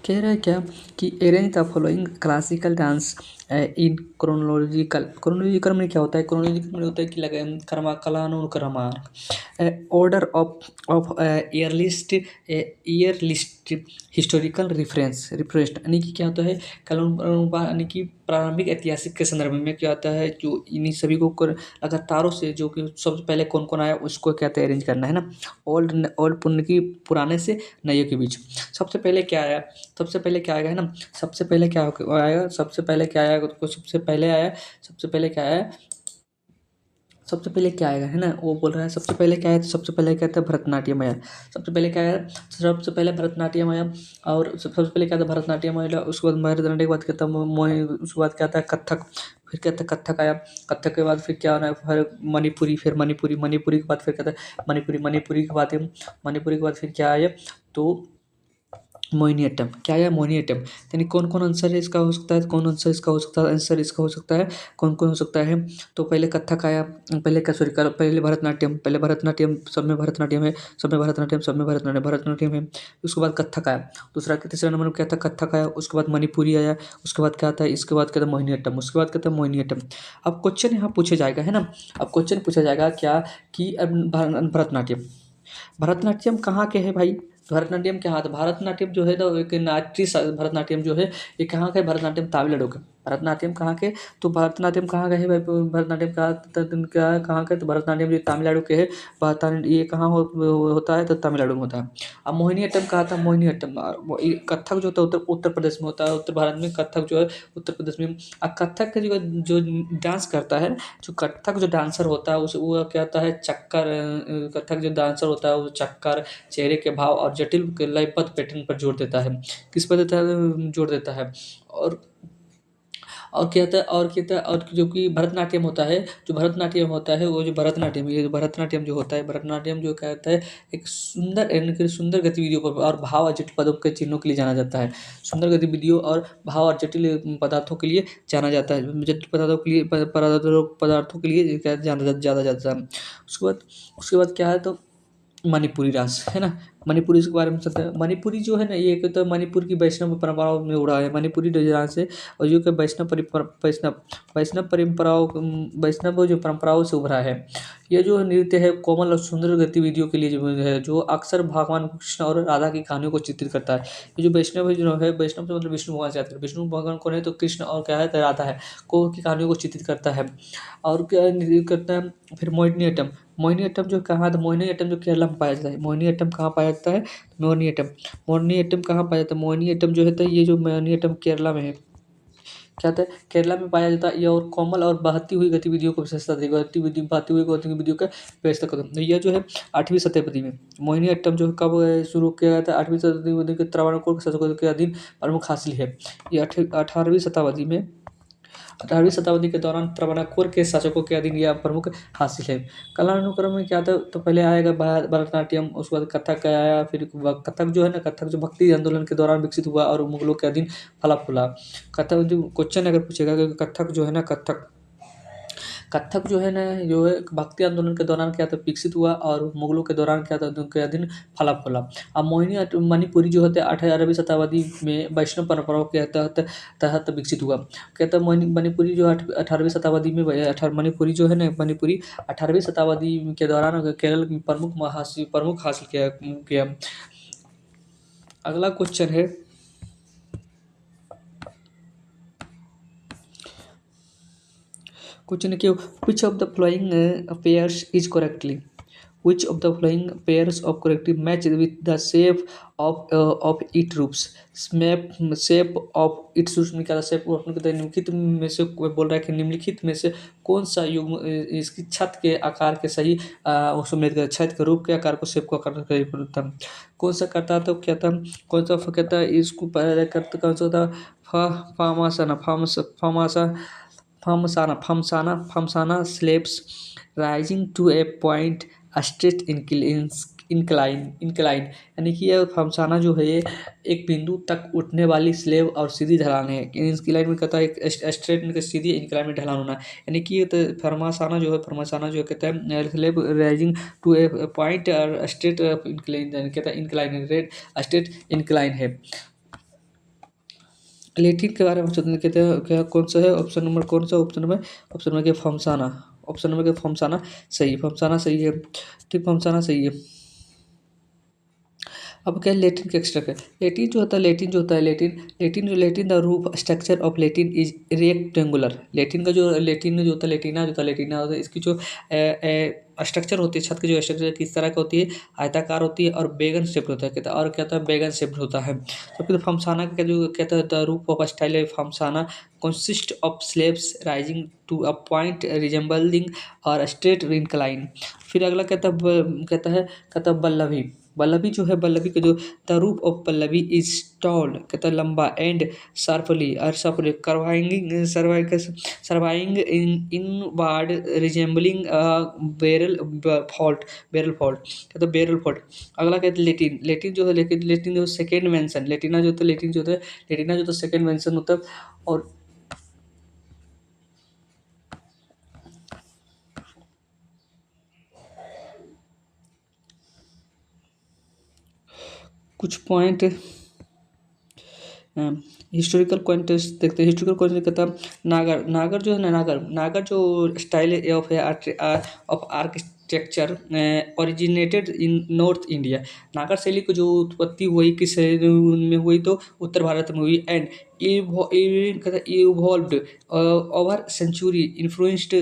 कह रहा है क्या कि arrange the following classical dance in chronological में क्या होता है? क्रोनोलॉजिकल में होता है कि लगे क्रमांक order of year list historical reference reference, यानी कि क्या होता है यानी कि प्रारंभिक ऐतिहासिक के संदर्भ में क्या होता है, जो इन्हीं सभी को लगातारों से जो कि सबसे पहले कौन कौन आया उसको क्या होता है अरेंज करना है ना, ओल्ड पुराने से नए के बीच। सबसे पहले क्या आया? सबसे पहले क्या आएगा है ना, सबसे पहले क्या आएगा? सबसे पहले क्या आया? सबसे पहले आया, सबसे पहले क्या आया? सबसे पहले क्या आएगा है ना, वो बोल रहा है सबसे पहले क्या है, तो सबसे पहले क्या था भरतनाट्यम आया। सबसे पहले क्या आया? सबसे पहले भरतनाट्यम आया। और सबसे पहले क्या था? भरतनाट्यम आया। उसके बाद भरतनाट्यम के बाद क्या था? मोहि उसके बाद क्या था? कथक। फिर क्या था? कथक आया। कथक के बाद फिर क्या आना है? फिर मणिपुरी। फिर मणिपुरी के बाद फिर क्या था? मणिपुरी के बाद फिर क्या आया? तो मोहिनीअट्टम। क्या है? मोहिनीअट्टम। यानी कौन कौन आंसर है इसका हो सकता है? कौन आंसर इसका हो सकता है? आंसर इसका हो सकता है कौन कौन हो सकता है? तो पहले कथक आया, पहले क्या, सॉरी, पहले भरतनाट्यम, सब में भरतनाट्यम है, भरतनाट्यम है। उसके बाद कथक आया। दूसरा के तीसरा नंबर में क्या था? कथक आया। उसके बाद मणिपुरी आया। उसके बाद क्या था? इसके बाद क्या था? मोहिनीअट्टम। उसके बाद क्या था? मोहिनीअट्टम। अब क्वेश्चन यहाँ पूछा जाएगा है ना, अब क्वेश्चन पूछा जाएगा क्या कि भरतनाट्यम, भरतनाट्यम कहाँ के है भाई? भरतनाट्यम क्या है? भरतनाट्यम जो है तो एक भरतनाट्यम जो है ये कहाँ का है? भरतनाट्यम तमिलनाडु का। भरतनाट्यम कहाँ के? तो भरतनाट्यम कहाँ का है भाई? भरतनाट्यम कहाँ का है? तो भरतनाट्यम जो तमिलनाडु के है। भरतनाट्यम ये कहाँ होता है? तो तमिलनाडु में होता है। अब मोहिनीअट्टम कहाँ था? मोहिनीअट्टम कथक जो होता है उत्तर प्रदेश में होता है। उत्तर भारत में कथक जो है उत्तर प्रदेश में। अब कथक का जो डांस करता है, जो कथक जो डांसर होता है उस वो क्या होता है? चक्कर। कथक जो डांसर होता है वो चक्कर, चेहरे के भाव और जटिल लयबद्ध पैटर्न पर जोर देता है। किस पर देता है? जोर देता है। और और जो कि भरतनाट्यम होता है, जो भरतनाट्यम होता है वो जो भरतनाट्यम, ये जो भरतनाट्यम जो होता है, भरतनाट्यम जो क्या होता है, एक सुंदर यानी कि सुंदर गतिविधियों पर और भाव और जटिल पदों के चिन्हों के लिए जाना जाता है। सुंदर गतिविधियों और भाव और जटिल पदार्थों के लिए जाना जाता है। जटिल पदार्थों के लिए पदार्थों के लिए क्या ज़्यादा जाता है। उसके बाद क्या है? तो मणिपुरी डांस है ना। मणिपुरी के बारे में सकते हैं। मणिपुरी जो है ना, ये एक तो मणिपुर की वैष्णव परंपराओं में उड़ा है। मणिपुरी जो डांस है और जो कि वैष्णव जो परंपराओं से उभरा है। ये जो नृत्य है कोमल और सुंदर गतिविधियों के लिए जो है, जो अक्सर भगवान कृष्ण और राधा की कहानियों को चित्रित करता है। ये जो वैष्णव जो है, वैष्णव से मतलब विष्णु भगवान से आते हैं। विष्णु भगवान कौन है? तो कृष्ण, और क्या है? तो राधा है, को की कहानियों को चित्रित करता है। और क्या नृत्य करता है? फिर मोहिनीअट्टम। मोहिनीअट्टम जो कहाँ था? मोहिनीअट्टम जो केरला में पाया जाता है। मोहिनीअट्टम कहाँ पाया जाता है? मोहिनीअट्टम। मोहिनीअट्टम कहाँ पाया जाता है? मोहिनीअट्टम जो है तो ये जो मोहिनीअट्टम केरला में है। क्या होता है? केरला में पाया जाता है। ये और कोमल और बहती हुई गतिविधियों को विशेषता देगा। बहती हुई गतिविधियों का विशेषता करता है। यह जो है 8वीं शताब्दी में मोहिनीअट्टम जो है कब शुरू किया गया था? 8वीं शताब्दी के त्रावणकोर के शासकों के अधीन प्रमुख हासिल है। ये 18वीं शताब्दी के दौरान त्रावणकोर के शासकों के अधीन यह प्रमुख हासिल है। कालानुक्रम में क्या था? तो पहले आएगा भरतनाट्यम, उसके बाद कथक आया। फिर कथक जो है ना, कथक जो भक्ति आंदोलन के दौरान विकसित हुआ और मुगलों के अधीन फला फूला। कथक जो क्वेश्चन अगर पूछेगा कि कथक जो है ना, कथक जो है ना, जो है भक्ति आंदोलन के दौरान क्या था? विकसित हुआ और मुगलों के दौरान क्या था? उनके अधीन फला फूला। अब मणिपुरी जो होते 18वीं शताब्दी में वैष्णव परंपराओं के तहत तहत विकसित हुआ। कहता है मणिपुरी जो 18वीं शताब्दी में मणिपुरी जो है ना, मणिपुरी 18वीं शताब्दी के दौरान केरल की प्रमुख हासिल किया। अगला क्वेश्चन है, क्वेश्चन है कि which of the flowing pairs is correctly, which of the following pairs of correctly match with the shape of its roofs? shape of its roofs में क्या था? shape of निम्नलिखित में से कोई बोल रहा है कि निम्नलिखित में से कौन सा युग्म इसकी छत के आकार के सही सुमेलित करता है? छत के रूप के आकार को शेप को आकार सही करता है। कौन सा करता? तो क्या था? कौन सा कहता है इसको पहले करता? कौन सा था? Phamsana slabs rising to a point straight incline, यानी कि यह फमसाना जो है ये एक बिंदु तक उठने वाली स्लेब और सीधी ढलान है। इंक्लाइन में कहता है एक स्ट्रेट में सीधी, इंक्लाइन में ढलान होना, यानी कि ये तो फरमासाना जो कहता है slab rising to a point और स्ट्रेट इंक्लाइन, कहता है इंक्लाइन रेड स्ट्रेट इंक्लाइन है। लेटिन के बारे में कहते हैं क्या, कौन सा है ऑप्शन नंबर, कौन सा ऑप्शन नंबर के फमसाना, ऑप्शन नंबर के फमसाना सही है, फमसाना सही है, ठीक, फमसाना सही है। अब क्या है लेटिन के एक्स्ट्रा, लेटिन जो होता है, लेटिन द रूप structure of Latin is rectangular. Latin का जो लेटिन जो होता है, लेटिना होता है, इसकी जो स्ट्रक्चर होती है, छत की जो स्ट्रक्चर किस तरह की होती है, आयताकार होती है और बेगन शेप्ड होता है, कहता है, और क्या होता है, बेगन शेप्ड होता है। तो फिर फमसाना का जो कहता है द रूप ऑफ स्टाइल है Phamsana consist of slabs rising to a point resembling और स्ट्रेट इंक्लाइन। फिर अगला कहता है बल्लभी। बल्लभी जो है, बल्लभी का जो द रूप ऑफ पल्लवी इज टॉल, कहता है लंबा and sharply curving inward resembling barrel vault कहता है बैरल फॉल्ट। अगला कहते हैं लेटिन जो है, लेटिन जो सेकेंड मेंशन, लेटिना जो होता है, लेटिना जो होता है सेकेंड मेंशन होता है। और कुछ पॉइंट हिस्टोरिकल कॉन्टेक्स्ट देखते हैं। हिस्टोरिकल कॉन्टेक्स्ट कहता है नागर जो है ना, नागर जो style of architecture originated in north India. नागर शैली की जो उत्पत्ति हुई किस शैली में हुई, तो उत्तर भारत में हुई। And evolved over century influenced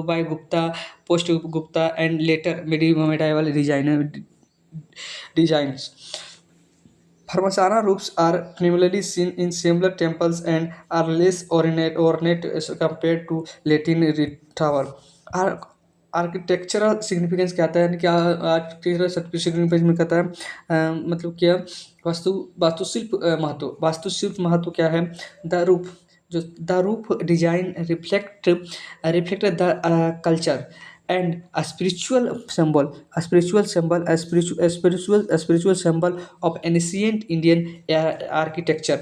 by Gupta, post Gupta and later medieval designs. Parmasana roofs are primarily seen in similar temples and are less ornate as compared to Latin tower. Ar- architectural significance क्या आता है, यानी कि architectural significance में कहता है मतलब क्या, वास्तु वास्तुशिल्प महत्व क्या है। द रूप जो द रूप design reflect the culture and a spiritual symbol of ancient Indian architecture.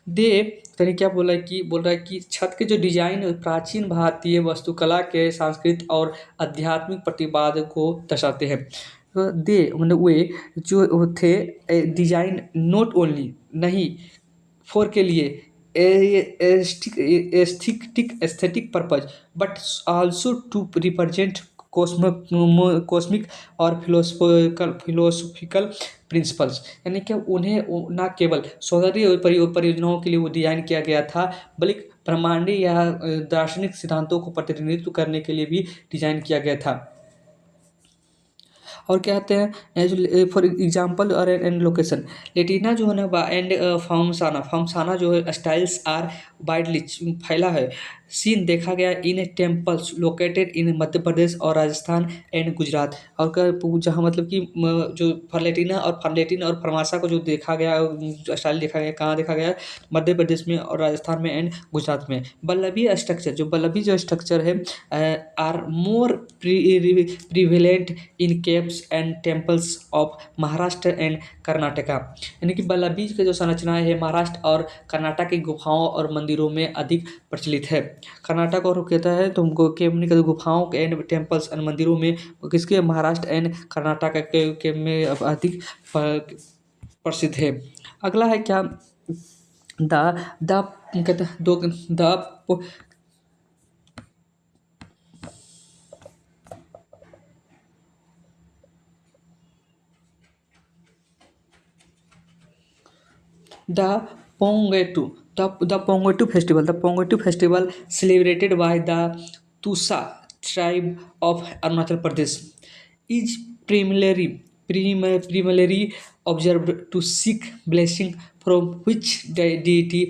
दे तने क्या बोल रहा है कि छत के जो डिजाइन प्राचीन भारतीय वास्तुकला के सांस्कृतिक और आध्यात्मिक प्रतिपाद को दर्शाते हैं। तो दे मतलब वे जो थे डिजाइन नॉट ओनली नहीं फोर के लिए aesthetic purpose but also to represent cosmic और फिलोसफिकल प्रिंसिपल्स, यानी कि उन्हें न केवल सौंदर्य परियोजनाओं के लिए वो डिजाइन किया गया था, बल्कि ब्रह्मांडीय या दार्शनिक सिद्धांतों को प्रतिनिधित्व करने के लिए भी डिजाइन किया गया था। और क्या कहते हैं फॉर एग्जांपल और एंड लोकेशन, लेटिना जो है ना एंड फॉर्मसाना जो है स्टाइल्स आर वाइडली फैला है, सीन देखा गया in temples located in Madhya Pradesh और राजस्थान एंड गुजरात। और जहाँ मतलब कि जो फर्लेटिना और फरमासा को जो देखा गया, स्टाइल देखा गया, कहाँ देखा गया, मध्य प्रदेश में और राजस्थान में एंड गुजरात में। बल्लभी जो स्ट्रक्चर है are more prevalent in caves and temples of Maharashtra and Karnataka, यानी कि बल्लभी की जो संरचनाएं है महाराष्ट्र और कर्नाटक की गुफाओं और मंदिरों में अधिक प्रचलित है। कर्नाटक और कहता है तुमको के गुफाओं एंड टेम्पल्स एंड मंदिरों में किसके, महाराष्ट्र एंड कर्नाटक के में अधिक प्रसिद्ध है। अगला है क्या, द द कहता है दो the The Pongetu, the Pongetu festival celebrated by the Tusa tribe of Arunachal Pradesh is primarily observed to seek blessing from which deity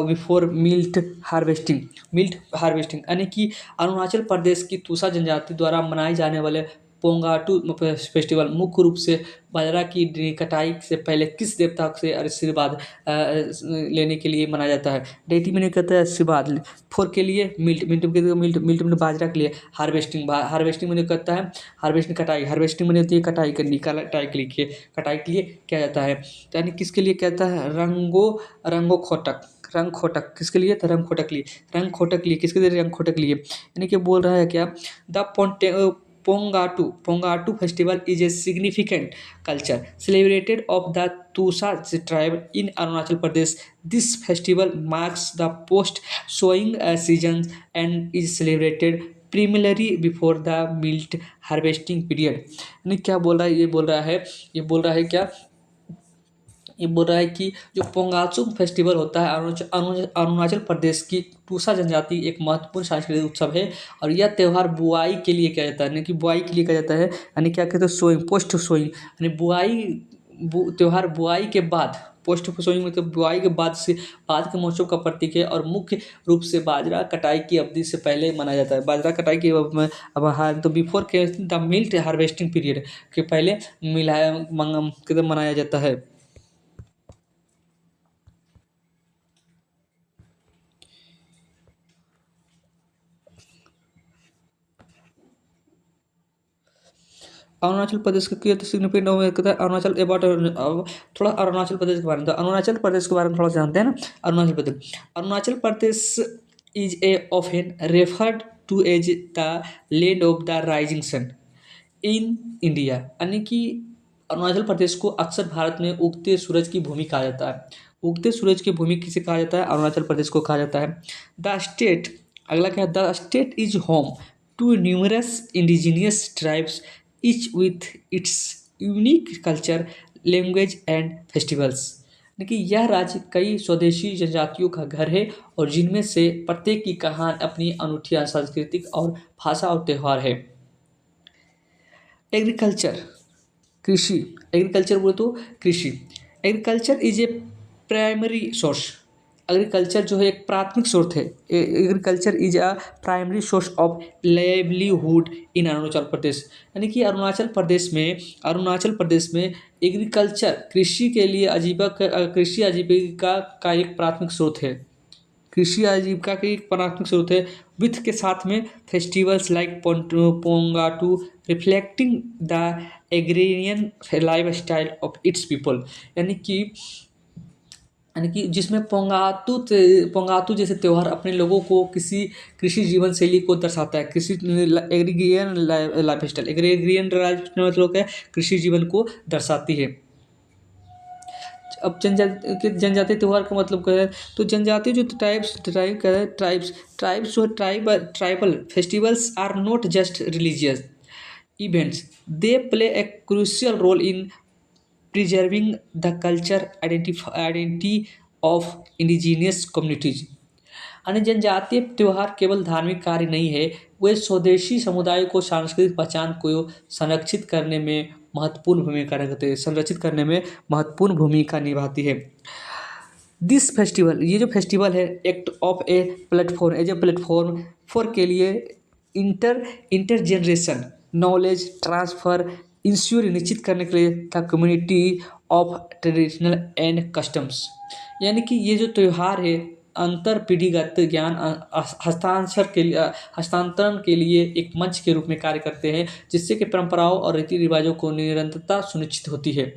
before millet harvesting, यानी कि अरुणाचल प्रदेश की तूसा जनजाति द्वारा मनाए जाने वाले पोंगाटू फेस्टिवल मुख्य रूप से बाजरा की कटाई से पहले किस देवता से आशीर्वाद लेने के लिए मनाया जाता है। डेटी मैंने कहता है आशीर्वाद, फोर के लिए मिल्ट मैंने बाजरा के लिए, हार्वेस्टिंग मैंने कहता है हार्वेस्टिंग मैंने होती है कटाई कटाई के लिए किया जाता है। तो यानी किसके लिए कहता है, रंग खोटक किसके लिए था, रंग खोटक लिए किसके लिए, रंग खोटक लिए, यानी कि बोल रहा है क्या, the Pongatu festival is a significant culture celebrated of the Tusa tribe in Arunachal Pradesh. This festival marks the post-sowing season and is celebrated primarily before the millet harvesting period. यानी क्या बोल रहा है, ये बोल रहा है क्या, ये बोल रहा है कि जो पोंगाचुंग फेस्टिवल होता है अरुणाचल प्रदेश की टूसा जनजाति एक महत्वपूर्ण सांस्कृतिक उत्सव है। और यह त्यौहार बुआई के लिए किया जाता है, यानी कि बुआई के लिए किया जाता है, यानी क्या कहते हैं सोइंग, पोस्ट सोइंग, यानी त्यौहार बुआई के बाद, पोस्ट सोइंग मतलब बुआई के बाद से बाद के मौसम का प्रतीक है और मुख्य रूप से बाजरा कटाई की अवधि से पहले मनाया जाता है। बाजरा कटाई की अब हाँ तो बिफोर के द मिल्ट हार्वेस्टिंग पीरियड के पहले मनाया जाता है। अरुणाचल प्रदेश के तो सिग्निफिकेंट कहता है अरुणाचल अबाउट। अब थोड़ा अरुणाचल प्रदेश के बारे में, तो अरुणाचल प्रदेश के बारे में थोड़ा जानते हैं ना। Arunachal Pradesh is a often referred to as the land of the rising sun in India, यानी कि अरुणाचल प्रदेश को अक्सर भारत में उगते सूरज की भूमि कहा जाता है। उगते सूरज की भूमि किसे कहा जाता है, अरुणाचल प्रदेश को कहा जाता है। द स्टेट, अगला क्या है, the state is home to numerous indigenous tribes each with its unique culture, language and festivals. यानी कि यह राज्य कई स्वदेशी जनजातियों का घर है और जिनमें से प्रत्येक की कहानी अपनी अनूठी सांस्कृतिक और भाषा और त्यौहार है। एग्रीकल्चर, कृषि, एग्रीकल्चर बोले तो कृषि। Agriculture is a primary source, agriculture जो है एक प्राथमिक स्रोत है। Agriculture is a primary source of livelihood in Arunachal Pradesh, यानी कि अरुणाचल प्रदेश में एग्रीकल्चर कृषि आजीविका का एक प्राथमिक स्रोत है। कृषि आजीविका की एक प्राथमिक स्रोत है। विथ के साथ में फेस्टिवल्स लाइक पोंगाटू reflecting the agrarian lifestyle of its people, यानी कि जिसमें पोंगातू जैसे त्यौहार अपने लोगों को किसी कृषि जीवन शैली को दर्शाता है। कृषि agrarian life style, agrarian life style मतलब क्या है, कृषि जीवन को दर्शाती है। अब जनजातीय त्यौहार का मतलब क्या है, तो जनजातीय जो tribal festivals are not just religious events, they play a crucial role in preserving the culture identity of indigenous communities. अन्य जनजातीय त्यौहार केवल धार्मिक कार्य नहीं है, वे स्वदेशी समुदायों को सांस्कृतिक पहचान को संरक्षित करने में महत्वपूर्ण भूमिका निभाती है। दिस फेस्टिवल, ये जो फेस्टिवल है, act of a platform as a platform for के लिए inter generation knowledge transfer ensure निश्चित करने के लिए the community of traditional and customs, यानी कि ये जो त्यौहार है अंतर पीढ़ीगत ज्ञान हस्तांतरण के लिए एक मंच के रूप में कार्य करते हैं, जिससे कि परंपराओं और रीति रिवाजों को निरंतरता सुनिश्चित होती है।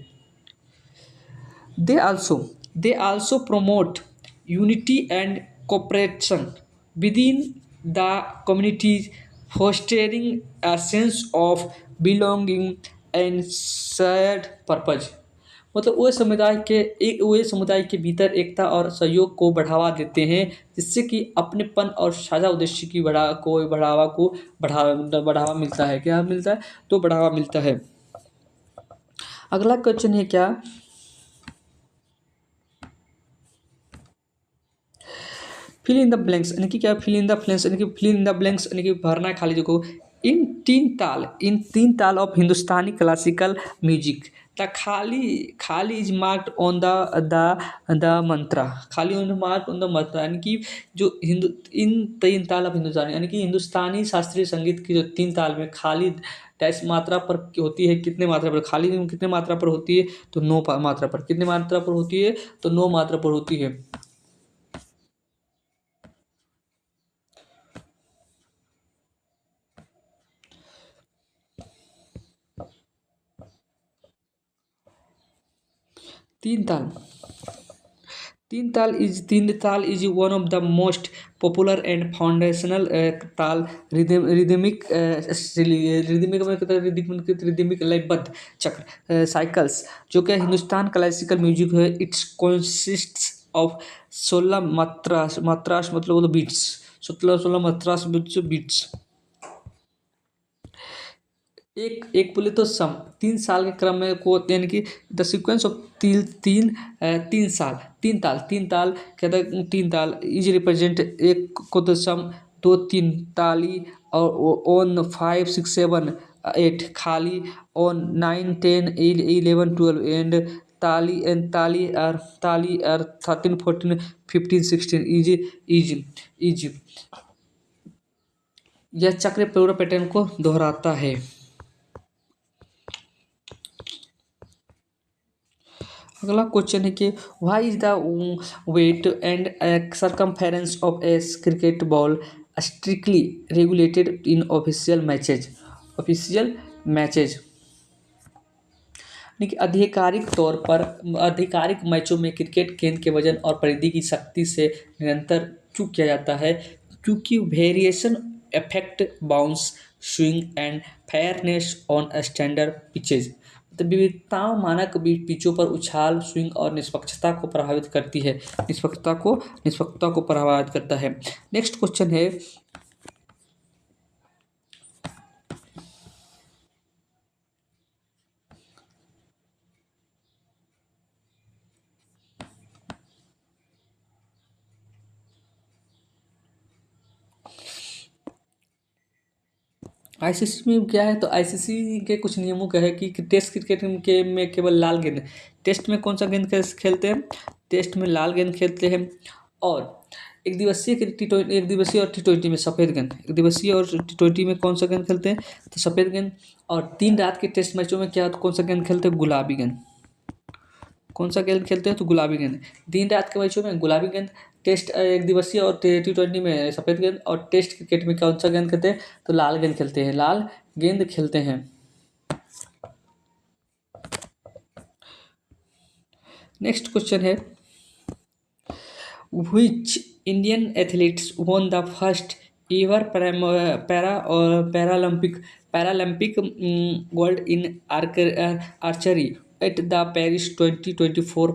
They also promote unity and cooperation within the communities, fostering a sense of belonging and shared purpose। मतलब वे समुदाय के भीतर एकता और सहयोग को बढ़ावा देते हैं, जिससे कि अपनेपन और साझा उद्देश्य की बढ़ावा मिलता है। क्या मिलता है, तो बढ़ावा मिलता है। अगला क्वेश्चन है क्या, फिल इन द ब्लैंक्स, यानी कि क्या फिल इन द ब्लैंक्स, यानी कि भरना है खाली जगह। इन तीन ताल of Hindustani classical music the खाली इज मार्क्ड ऑन द मंत्रा, यानी कि जो इन तीन ताल ऑफ हिंदुस्तानी, यानी कि हिंदुस्तानी शास्त्रीय संगीत की जो तीन ताल में खाली डैश मात्रा पर होती है, कितने मात्रा पर खाली कितने मात्रा पर होती है, तो 9 मात्रा पर। कितने मात्रा पर होती है, तो 9 मात्रा पर होती है। तीन ताल तीन ताल is one of the most popular and foundational ताल रिदमिक रिदमिक में कहते हैं रिदमिक लयबद्ध चक्र साइकिल्स जो कि हिंदुस्तान क्लासिकल म्यूजिक है। इट्स कंसिस्ट्स ऑफ 16 मात्रास मात्रास मतलब वो बीट्स 16 मात्रास बीट्स। एक एक बोले तो सम 3 साल के क्रम में को यानी कि द सीक्वेंस ऑफ 3 साल 3 ताल कहता है 3 ताल इज रिप्रेजेंट एक को तो सम 2 3 ताली और ऑन 5 6 7 8 खाली ऑन 9 10 11 12 एंड ताली आर 13 14 15 16 इज यह चक्र पूरा पैटर्न को दोहराता है। अगला क्वेश्चन है कि why is the weight and circumference of a cricket ball strictly regulated in official matches यानी कि आधिकारिक तौर पर आधिकारिक मैचों में क्रिकेट गेंद के वजन और परिधि की शक्ति से निरंतर चूक किया जाता है क्योंकि variation affect bounce swing and fairness on standard pitches. तो विविधताओं मानक पिचों पर उछाल स्विंग और निष्पक्षता को प्रभावित करती है निष्पक्षता को प्रभावित करता है। नेक्स्ट क्वेश्चन है आईसीसी में क्या है तो आईसीसी के कुछ नियमों का है कि टेस्ट क्रिकेट के में केवल लाल गेंद टेस्ट में कौन सा गेंद खेलते हैं टेस्ट में लाल गेंद खेलते हैं और एक दिवसीय और टी20 में सफ़ेद गेंद एक दिवसीय और टी20 में कौन सा गेंद खेलते हैं तो सफ़ेद गेंद और 3 रात के टेस्ट मैचों में क्या कौन सा गेंद खेलते हैं गुलाबी गेंद कौन सा गेंद खेलते हैं तो गुलाबी गेंद 3 रात के मैचों में गुलाबी गेंद टेस्ट एक दिवसीय और टी20 में सफ़ेद गेंद और टेस्ट क्रिकेट में कौन सा गेंद खेलते हैं तो लाल गेंद खेलते हैं लाल गेंद खेलते हैं। नेक्स्ट क्वेश्चन है which Indian athletes won the first ever Paralympic gold in archery at the Paris 2024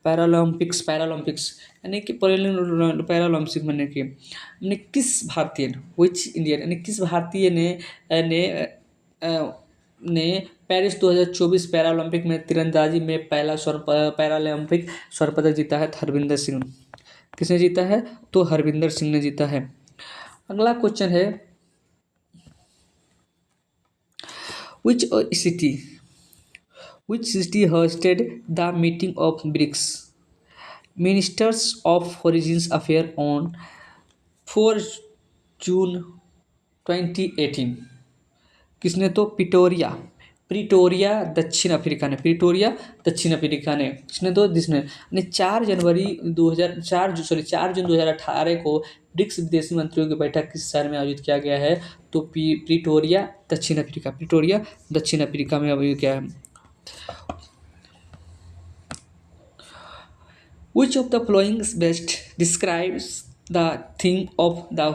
Paralympics यानी कि पैरालंपिक्स मैंने किस भारतीय विच इंडियन यानी किस भारतीय ने ने पेरिस 2024 पैरालंपिक में तीरंदाजी में पहला पैरालंपिक स्वर्ण पदक जीता है हरविंदर सिंह। किसने जीता है तो हरविंदर सिंह ने जीता है। अगला क्वेश्चन है which city hosted the meeting of BRICS ministers of foreign affairs on 4 जून 2018 किसने तो प्रिटोरिया दक्षिण अफ्रीका ने किसने तो जिसने यानी 4 जून 2018 को ब्रिक्स विदेशी मंत्रियों की बैठक किस शहर में आयोजित किया गया है तो प्रिटोरिया दक्षिण अफ्रीका में आयोजित किया है। Which of the following best describes the theme of the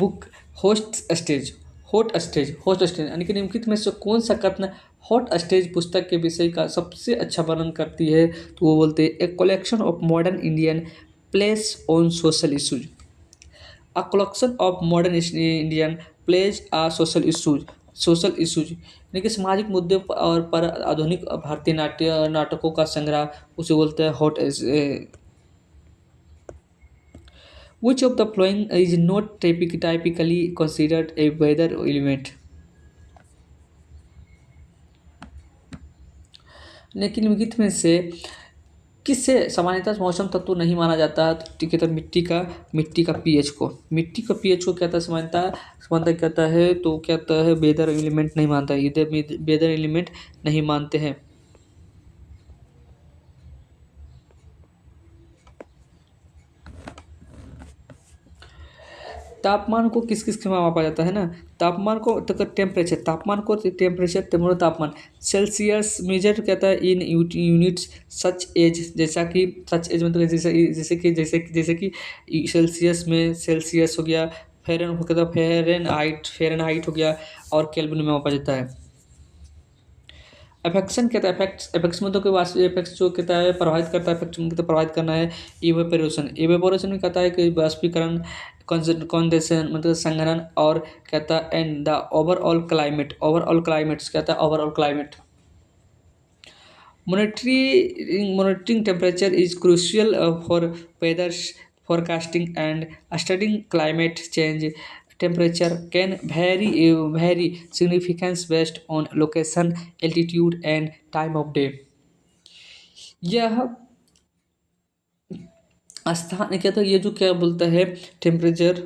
book host stage यानी कि निम्नलिखित में से कौन सा कथन हॉट स्टेज पुस्तक के विषय का सबसे अच्छा वर्णन करती है तो वो बोलते हैं a collection of modern Indian plays on social issues plays uh social issues यानी कि सामाजिक मुद्दे पर आधुनिक भारतीय नाटकों का संग्रह उसे बोलते हैं hot. Which of the following is not typically considered a weather element? लेकिन निम्नलिखित में से किससे सामान्यतः मौसम तत्व नहीं माना जाता तो कहता है मिट्टी का पीएच को कहता है सामान्यतः कहता है तो कहता है वेदर एलिमेंट नहीं मानता इधर वेदर एलिमेंट नहीं मानते हैं। तापमान को किस किस के में मापा जाता है ना। तापमान को तो टेम्परेचर तेमो तापमान सेल्सियस मेजर कहता है इन यूनिट्स सच एज, जैसा कि सच एज मतलब जैसे कि सेल्सियस में सेल्सियस हो गया, फेरन हो गया फेरन हाइट हो गया, और केल्विन में मापा जाता है। अफेक्शन कहता है इफेक्ट्स में तो कोई वास्तविक इफेक्ट्स जो कहता है प्रभावित करता है, इफेक्ट में कहता है प्रभावित करना है। इवेपोरेशन में कहता है कि वाष्पीकरण, कंडेंसेशन मतलब संघनन, और कहता है एंड द ओवरऑल क्लाइमेट्स कहता है overall climate. Monitoring temperature is crucial for weather forecasting and studying climate change. Temperature can vary significance based on location, altitude, and time of day. यह स्थान क्या था, ये जो क्या बोलता है टेम्परेचर,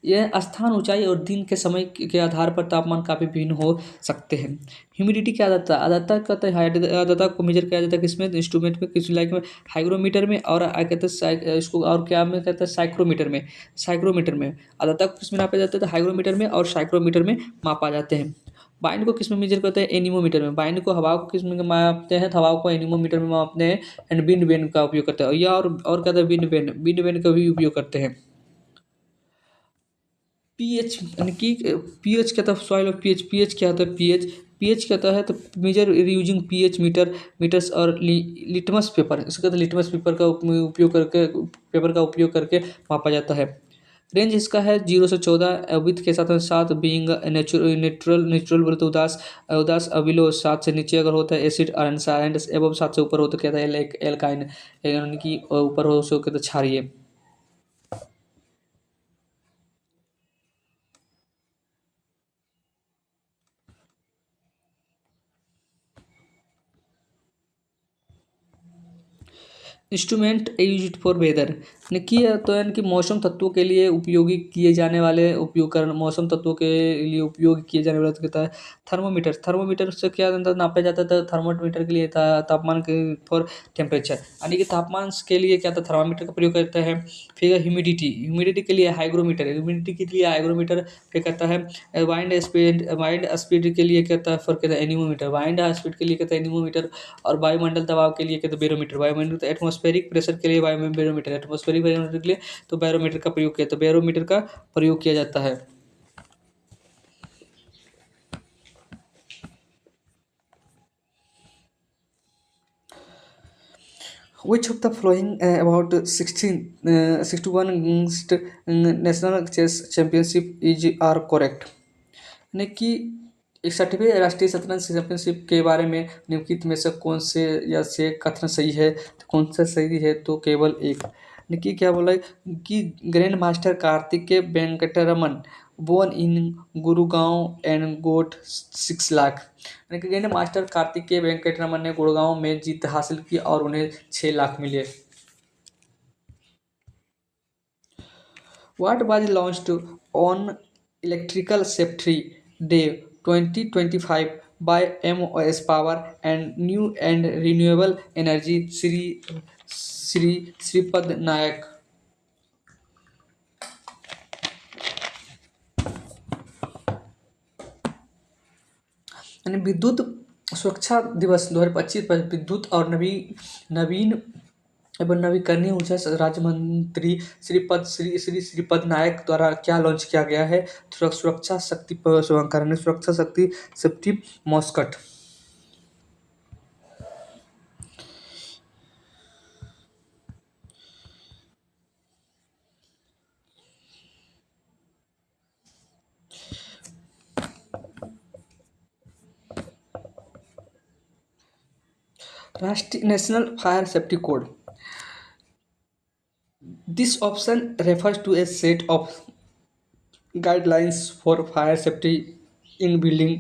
यह स्थान, ऊंचाई और दिन के समय के आधार पर तापमान काफ़ी भिन्न हो सकते हैं। ह्यूमिडिटी क्या आर्द्रता कहता है, आर्द्रता को मेजर किया जाता है किसमें, इंस्ट्रूमेंट में, किस लाइक में, हाइग्रोमीटर में, और कहते हैं इसको और क्या में कहता है साइक्रोमीटर में आर्द्रता को किसमें नापा जाता है, तो हाइग्रोमीटर में और साइक्रोमीटर में मापा जाते हैं। बाइंड को किसमें मेजर करते हैं, एनीमोमीटर में। बाइंड को हवा को किसमें मापते हैं, तो हवा को एनीमोमीटर में मापते हैं। एंड विंड वेन का उपयोग करते हैं, या और कहते हैं विंड वेन का भी उपयोग करते हैं। पीएच यानी कि पीएच क्या था, सॉइल ऑफ पीएच क्या होता है, पीएच क्या होता है, तो मेजर यूजिंग पीएच मीटर्स और लिटमस पेपर, इसको कहते हैं लिटमस पेपर का उपयोग करके मापा जाता है। रेंज इसका है 0 से 14, विथ के साथ साथ बीइंग नेचुरल बोले तो उदास बिलो 7 से नीचे अगर होता है एसिड, एंड एवं 7 से ऊपर हो तो कहता है एल्काइन, यानी कि ऊपर हो उसको कहते हैं क्षारीय। इंस्ट्रूमेंट यूज्ड फॉर वेदर, यानी कि तो यानी कि मौसम तत्वों के लिए उपयोगी किए जाने वाले उपकरण, मौसम तत्वों के लिए उपयोग किए जाने वाले तो कहता है थर्मोमीटर से क्या नापा जाता था, थर्मोमीटर के लिए था तापमान के फॉर टेम्परेचर, यानी कि तापमान के लिए क्या था थर्मामीटर का प्रयोग करता है। फिर ह्यूमिडिटी के लिए हाइग्रोमीटर फिर कहता है वाइंड स्पीड के लिए कहता है फॉर कहता है एनीमोमीटर, वाइंड स्पीड के लिए कहता है एनीमोमीटर। और वायुमंडल दबाव के लिए कहते हैं बैरोमीटर, वायुमंडल तो एटमॉस्फेरिक प्रेशर के लिए एटमॉस्फेरिक बैरोमीटर के लिए तो बैरोमीटर का प्रयोग किया, तो बैरोमीटर का प्रयोग किया जाता है। Which of the following about 61 national chess championship is are correct? यानी कि 61वें राष्ट्रीय शतरंज चैंपियनशिप के बारे में निम्नलिखित में से कौन से या से कथन सही है, तो कौन सा सही है, तो केवल एक। यानी कि क्या बोला है कि grandmaster Kartikeya Venkataraman born in Gurgaon and got 6 lakh, यानी कि ग्रैंड मास्टर कार्तिकेय वेंकटरमन ने गुड़गांव में जीत हासिल की और उन्हें 6 लाख मिले। What was launched on Electrical Safety Day 2025 by MOS Power and New and Renewable Energy Sri Sripad Nayak? यानी विद्युत सुरक्षा दिवस 2025 पर विद्युत और नवीन एवं नवीकरणीय ऊर्जा राज्य मंत्री श्रीपद नायक द्वारा क्या लॉन्च किया गया है, सुरक्षा शक्ति शुभारंभ सुरक्षा शक्ति सेफ्टी मॉस्कट। राष्ट्रीय national fire safety code, this option refers to a set of guidelines for fire safety in building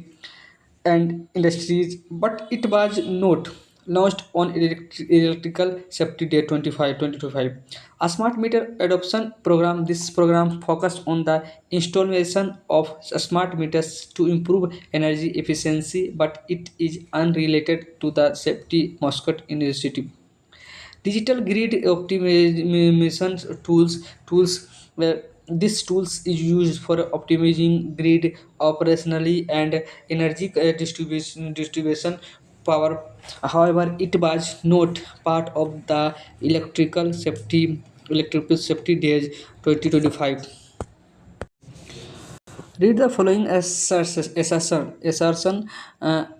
and industries, but it was not launched on Electrical Safety Day 2025. A smart meter adoption program. This program focused on the installation of smart meters to improve energy efficiency, but it is unrelated to the safety mosquito initiative. Digital grid optimization tools This tools is used for optimizing grid operationally and energy distribution power. However, it was not part of the electrical safety days 2025. Read the following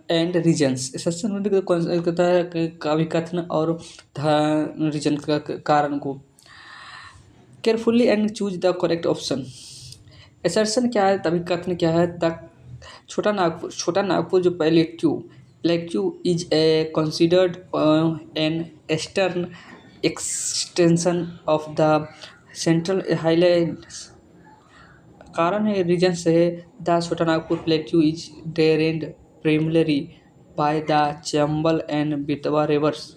and regions. Assertion मतलब कहता है कि अभिकथन और reason का कारण को carefully and choose the correct option. Assertion क्या है, तभी कथन क्या है। द छोटा नागपुर जो plateau is a considered an eastern extension of the central highlands. कारण है, रीजन से है the Chota Nagpur plateau is drained primarily by the Chambal and Betwa rivers.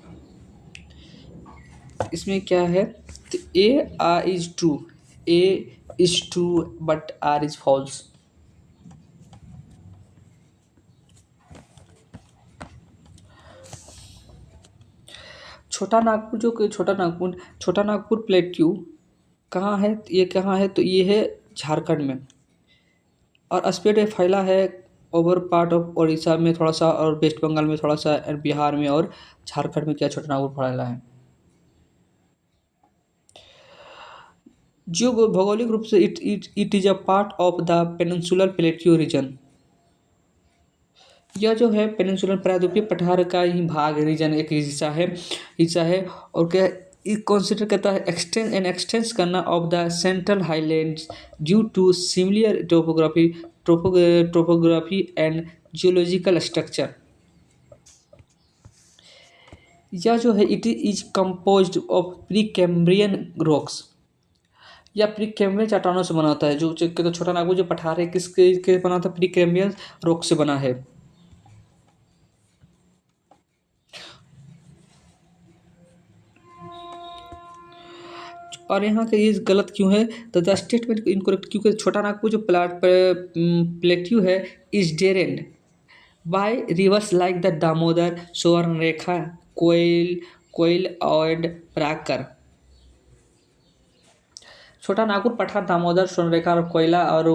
इसमें क्या है, तो A R is true, A is true but R is false. Chota Nagpur plateau कहाँ है, ये कहाँ है, तो ये है झारखंड में। और स्प्रेड फैला है ओवर पार्ट ऑफ उड़ीसा में थोड़ा सा, और वेस्ट बंगाल में थोड़ा सा, और बिहार में और झारखंड में क्या छोटा नागपुर फैला है। जो भौगोलिक रूप से it is a part of the peninsular plateau region. यह जो है पेनिनसुलर प्रायद्वीपीय पठार का ही भाग रीजन एक हिस्सा है। और क्या कंसिडर करता है एक्सटेंस करना of the central highlands due to similar topography and geological structure. यह जो है it is composed of pre Cambrian rocks, या प्री कैम्ब्रियन चट्टानों से बना होता है। जो तो छोटा नागपुर जो पठार है किसके बना होता है, प्री कैम्ब्रियन रॉक से बना है। और यहाँ के ये गलत क्यों है, तो द स्टेटमेंट इनकरेक्ट, क्योंकि छोटा नागपुर जो प्लेट्यू है is drained by rivers like the Damodar, Subarnarekha, Koel and प्राकर। छोटा नागपुर पठार दामोदर, स्वर्णरेखा और कोयला और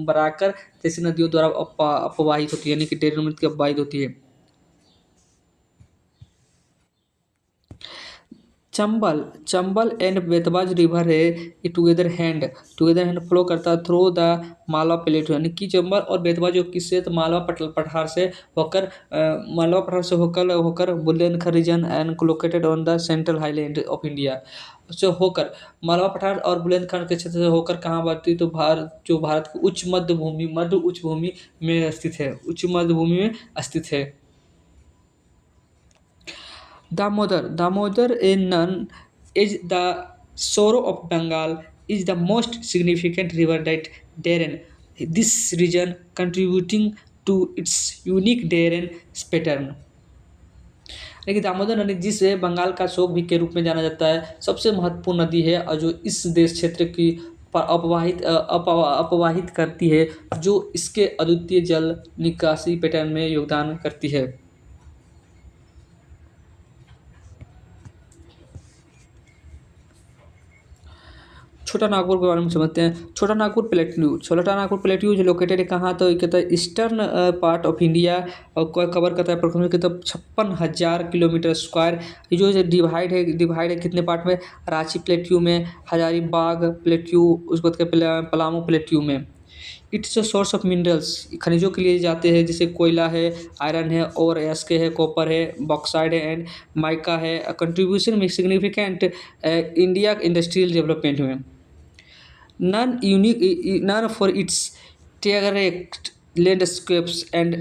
बराकर जैसी नदियों द्वारा अपवाहित होती है, यानी कि ड्रेन की अपवाहित होती है। चंबल एंड बेतवा रिवर है, ये टुगेदर हैंड फ्लो करता है थ्रू द मालवा प्लेटू, यानी कि चंबल और बेतवा जो किससे, तो मालवा पठार से होकर Bundelkhand region and located on the central highland of India से होकर, मालवा पठार और बुंदेलखंड के क्षेत्र से होकर कहाँ बढ़ती, तो भारत की उच्च मध्य भूमि में स्थित है। Damodar in Nun is the sorrow of Bengal is the most significant river that drain this region, contributing to its unique drain pattern। लेकिन दामोदर नदी जिसे बंगाल का शोक भी के रूप में जाना जाता है, सबसे महत्वपूर्ण नदी है, और जो इस देश क्षेत्र की अपवाहित करती है, जो इसके अद्वितीय जल निकासी पैटर्न में योगदान करती है। छोटा नागपुर के बारे में समझते हैं। छोटा नागपुर प्लेट्यू जो लोकेटेड है कहाँ, तो कहता है ईस्टर्न पार्ट ऑफ इंडिया, और कवर करता है अप्रोक्सीमेटली कहता है 56,000 किलोमीटर स्क्वायर। ये जो डिवाइड है कितने पार्ट में, रांची प्लेट्यू में, हजारीबाग प्लेट्यू, उसके बाद पलामू प्लेट्यू में। It's a source of minerals, खनिजों के लिए जाते हैं, जैसे कोयला है, आयरन है, और एसके है, कॉपर है, बॉक्साइड है एंड माइका है। कंट्रीब्यूशन में सिग्निफिकेंट इंडिया इंडस्ट्रियल डेवलपमेंट में। None for its terraced landscapes and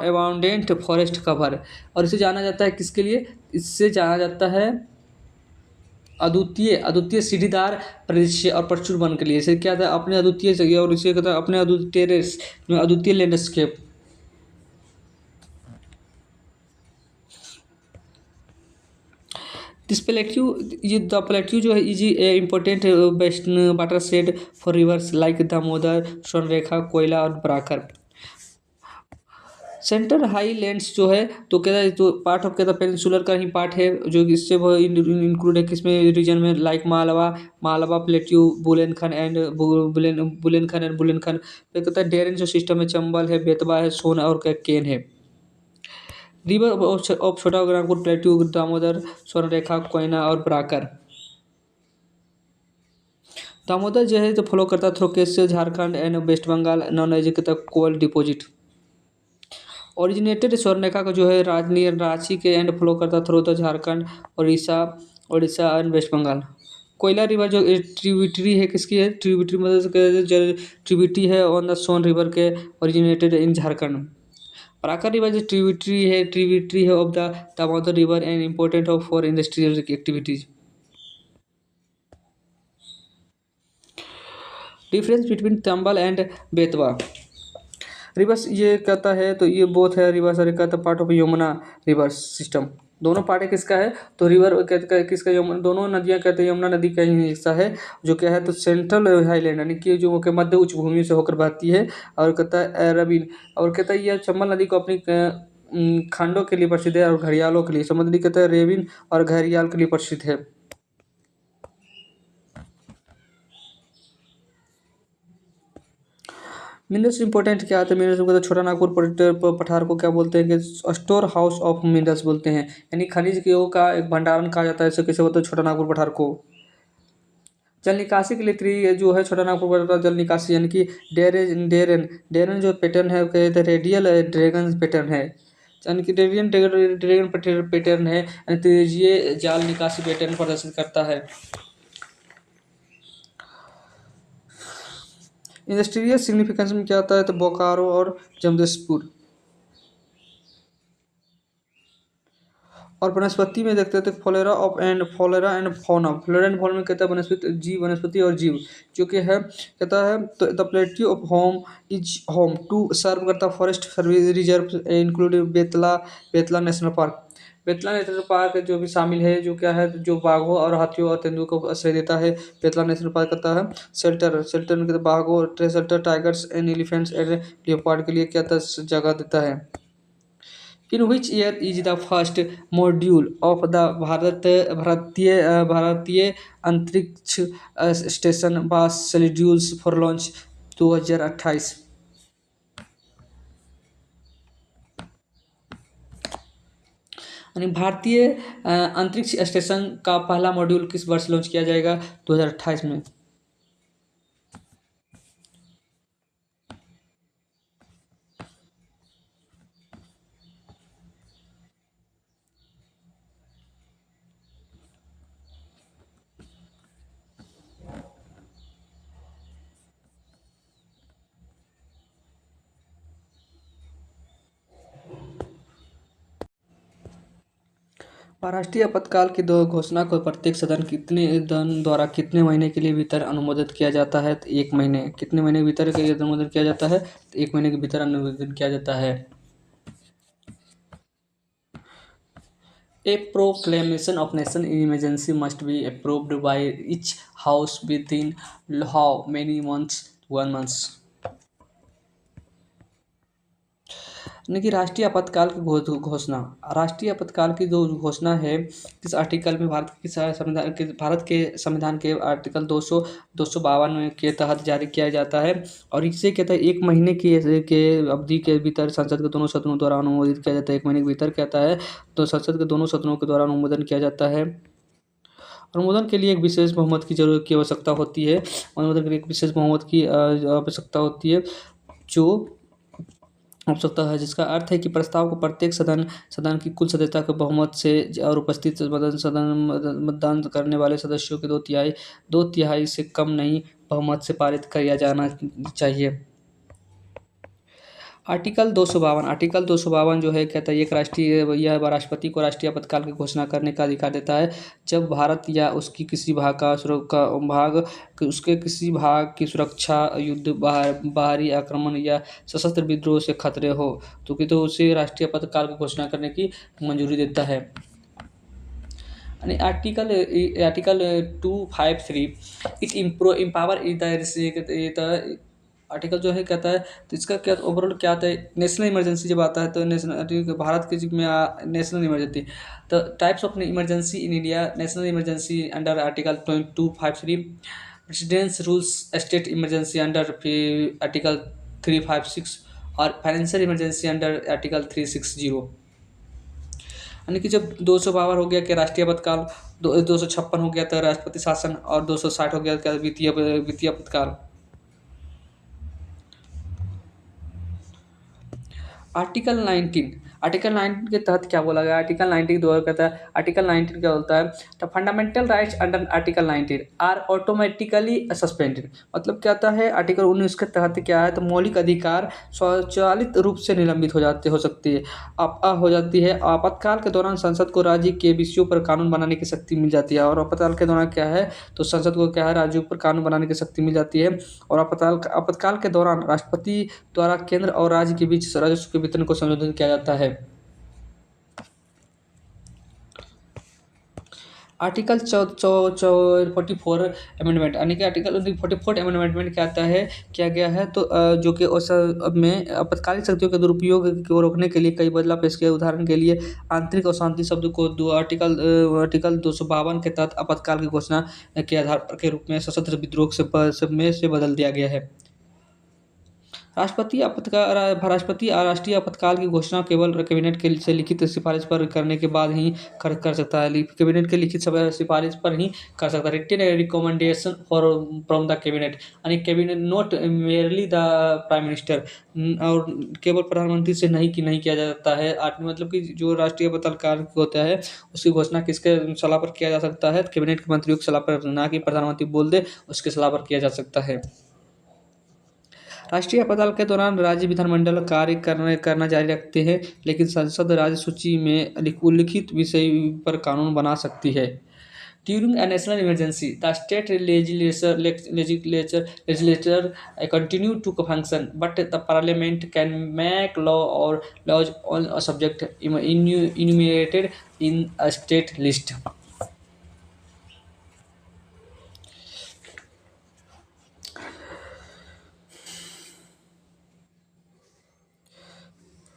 abundant forest cover। और इसे जाना जाता है किसके लिए, इससे जाना जाता है अद्वितीय सीढ़ीदार परिदृश्य और प्रचुर वन के लिए। इसे क्या था, अपने अद्वितीय जगह, और इसे कहता है अपने अद्वितीय लैंडस्केप। दिस प्लेट्यू जो है is important watershed for rivers like Damodar, Swarnarekha, Koyla और बराकर। सेंट्रल हाईलैंड्स जो है तो क्या है, तो पार्ट ऑफ क्या था, पेनिनसुलर का ही पार्ट है, जो कि इससे वो इंक्लूड है किसमें, रीजन में, लाइक मालवा, मालवा प्लेट्यू, बुलेनखंड। फिर कहता है डेरन जो सिस्टम है, चंबल है, बेतवा है, सोन और क्या केन है। रिवर ऑफ छोटा नागपुर प्लेट्यू, दामोदर, स्वर्णरेखा, कोयना और ब्राकर। दामोदर जो है तो फॉलो करता है थ्रोकेस से Jharkhand and West Bengal non educated coal deposit. Originated Swarnarekha का जो है रांची के एंड फ्लो करता through the Jharkhand, Orissa, Orissa and West Bengal. Koyla river जो ट्रिब्यूटरी है किसकी है, ट्रिब्यूटरी मतलब ट्रिब्यूटरी है ऑन द सोन रिवर के, ओरिजिनेटेड इन झारखंड। पराकर रिवर जो ट्रिब्यूटरी है of the Damodar river and important of for industrial activities. Difference between Chambal and Betwa. Reverse ये कहता है तो ये बोथ है रिवर्स, और ये कहता है part of Yamuna river system. दोनों पार्ट है किसका है, तो रिवर कहता है किसका, यमुना, दोनों नदियाँ कहते हैं यमुना नदी का ही हिस्सा है, जो क्या है तो सेंट्रल हाईलैंड यानी कि जो कि मध्य उच्च भूमि से होकर बहती है। और कहता है अरबिन, और कहता है यह चंबल नदी को अपनी खांडों के लिए प्रसिद्ध है, और घड़ियालों के लिए, समुद्री कहता है रेविन और घड़ियाल के लिए प्रसिद्ध है। मिनरल्स इंपॉर्टेंट क्या आता है, मिनरल्स को तो छोटा नागपुर पठार को क्या बोलते हैं कि स्टोर हाउस ऑफ मिनरल्स बोलते हैं, यानी खनिज का एक भंडारण कहा जाता है, इसे कैसे बोलते हैं छोटा नागपुर पठार को। जल निकासी के लिए जो है छोटा नागपुर पठार का जल निकासी, यानी कि डेरेन डेरेन जो पैटर्न है कहते हैं रेडियल ड्रैगन पैटर्न है, यानी कि ड्रैगन ड्रैगन पैटर्न है, यानी तेजीय जाल निकासी पैटर्न प्रदर्शित करता है। इंडस्ट्रियल सिग्निफिकेंस में क्या आता है, तो बोकारो और जमशेदपुर। और वनस्पति में देखते हैं तो flora and fauna. Flora and fauna में कहता है वनस्पति और जीव, जो कि है कहता है तो the plateau of home is home to serve करता forest service reserve including Betla national park. Betla national park जो भी शामिल है, जो क्या है जो बाघों और हाथियों और तेंदुओं को आश्रय देता है। बेतला नेशनल पार्क करता है शेल्टर में कहता है बाघों, shelter tigers and elephants and leopard के लिए क्या जगह देता है। In which year is the first module of the भारतीय अंतरिक्ष station was scheduled for launch 2028। यानी भारतीय अंतरिक्ष स्टेशन का पहला मॉड्यूल किस वर्ष लॉन्च किया जाएगा, 2028 में। राष्ट्रीय आपातकाल की दो घोषणा को प्रत्येक सदन द्वारा कितने महीने के लिए भीतर अनुमोदित किया जाता है, तो 1 महीने। कितने महीने के भीतर अनुमोदन किया जाता है, तो 1 महीने के भीतर अनुमोदन किया जाता है। A proclamation of national emergency must be approved by each house within how many months? 1 month। यानी कि राष्ट्रीय आपातकाल की घोषणा, राष्ट्रीय आपातकाल की जो घोषणा है किस आर्टिकल में, भारत के संविधान के आर्टिकल 252 के तहत जारी किया जाता है। और इससे कहता है 1 महीने के अवधि के भीतर संसद के दोनों सदनों द्वारा अनुमोदित किया जाता है। 1 महीने के भीतर कहता है तो संसद के दोनों सदनों के द्वारा अनुमोदन किया जाता है। अनुमोदन के लिए एक विशेष बहुमत की आवश्यकता होती है। अनुमोदन के लिए एक विशेष बहुमत की आवश्यकता होती है, जो आवश्यकता है, जिसका अर्थ है कि प्रस्ताव को प्रत्येक सदन की कुल सदस्यता के बहुमत से और उपस्थित सदन मतदान करने वाले सदस्यों के 2/3 से कम नहीं बहुमत से पारित किया जाना चाहिए। आर्टिकल 252 जो है कहता है यह राष्ट्रपति को राष्ट्रीय आपातकाल की घोषणा करने का अधिकार देता है जब भारत या उसकी किसी उसके किसी भाग की सुरक्षा, युद्ध, बाहरी आक्रमण या सशस्त्र विद्रोह से खतरे हो, तो उसे राष्ट्रीय आपातकाल की घोषणा करने की मंजूरी देता है। आर्टिकल 253 इट इम्पावर आर्टिकल जो है कहता है, तो इसका क्या ओवरऑल क्या आता है, नेशनल इमरजेंसी जब आता है तो नेशनल भारत के में नेशनल इमरजेंसी। तो types of emergency in India, national emergency under article 253, president's rules state emergency under article 356, और फाइनेंशियल इमरजेंसी अंडर आर्टिकल 360। यानी कि जब 252 हो गया कि राष्ट्रीय आपातकाल, 256 हो गया था राष्ट्रपति शासन, और 260 हो गया क्या वित्तीय वित्तीय आपातकाल। आर्टिकल 19, आर्टिकल 19 के तहत क्या बोला गया, आर्टिकल 19 के द्वारा कहता है, आर्टिकल 19 क्या बोलता है, the fundamental rights under article 19 are automatically suspended. मतलब क्या आता है, आर्टिकल 19 के तहत क्या है, तो मौलिक अधिकार स्वचालित रूप से निलंबित हो सकती है, हो जाती है। आपातकाल के दौरान संसद को राज्य के विषयों पर कानून बनाने की शक्ति मिल जाती है, और आपातकाल के दौरान क्या है, तो संसद को क्या है, राज्यों पर कानून बनाने की शक्ति मिल जाती है। और आपातकाल के दौरान राष्ट्रपति द्वारा केंद्र और राज्य के बीच राजस्व के वितरण को संशोधित किया जाता है। आर्टिकल 44 अमेंडमेंट, यानी कि आर्टिकल 44 अमेंडमेंट क्या आता है, किया गया है, तो जो कि उस में आपातकालीन शक्तियों के दुरुपयोग को रोकने के लिए कई बदलाव पेश किए। उदाहरण के लिए आंतरिक अशांति शब्द को आर्टिकल 252 के तहत आपातकाल की घोषणा के आधार पर के रूप में सशस्त्र विद्रोह से बदल दिया गया है। राष्ट्रपति राष्ट्रीय आपातकाल की घोषणा केवल कैबिनेट के से लिखित सिफारिश पर करने के बाद ही कर सकता है, कैबिनेट के लिखित सिफारिश पर ही कर सकता है। Written recommendation for from the cabinet, यानी cabinet not merely the prime minister, और केवल प्रधानमंत्री से नहीं किया जाता है। मतलब कि जो राष्ट्रीय आपातकाल होता है उसकी घोषणा किसके सलाह पर किया जा सकता है, कैबिनेट के मंत्रियों की सलाह पर, ना कि प्रधानमंत्री बोल दे उसकी सलाह पर किया जा सकता है। राष्ट्रीय आपातकाल के दौरान राज्य विधानमंडल कार्य करना जारी रखते हैं, लेकिन संसद राज्य सूची में उल्लिखित विषय पर कानून बना सकती है। During a national emergency, the state legislature continue to function, but the parliament can make laws on a subject enumerated in a state list.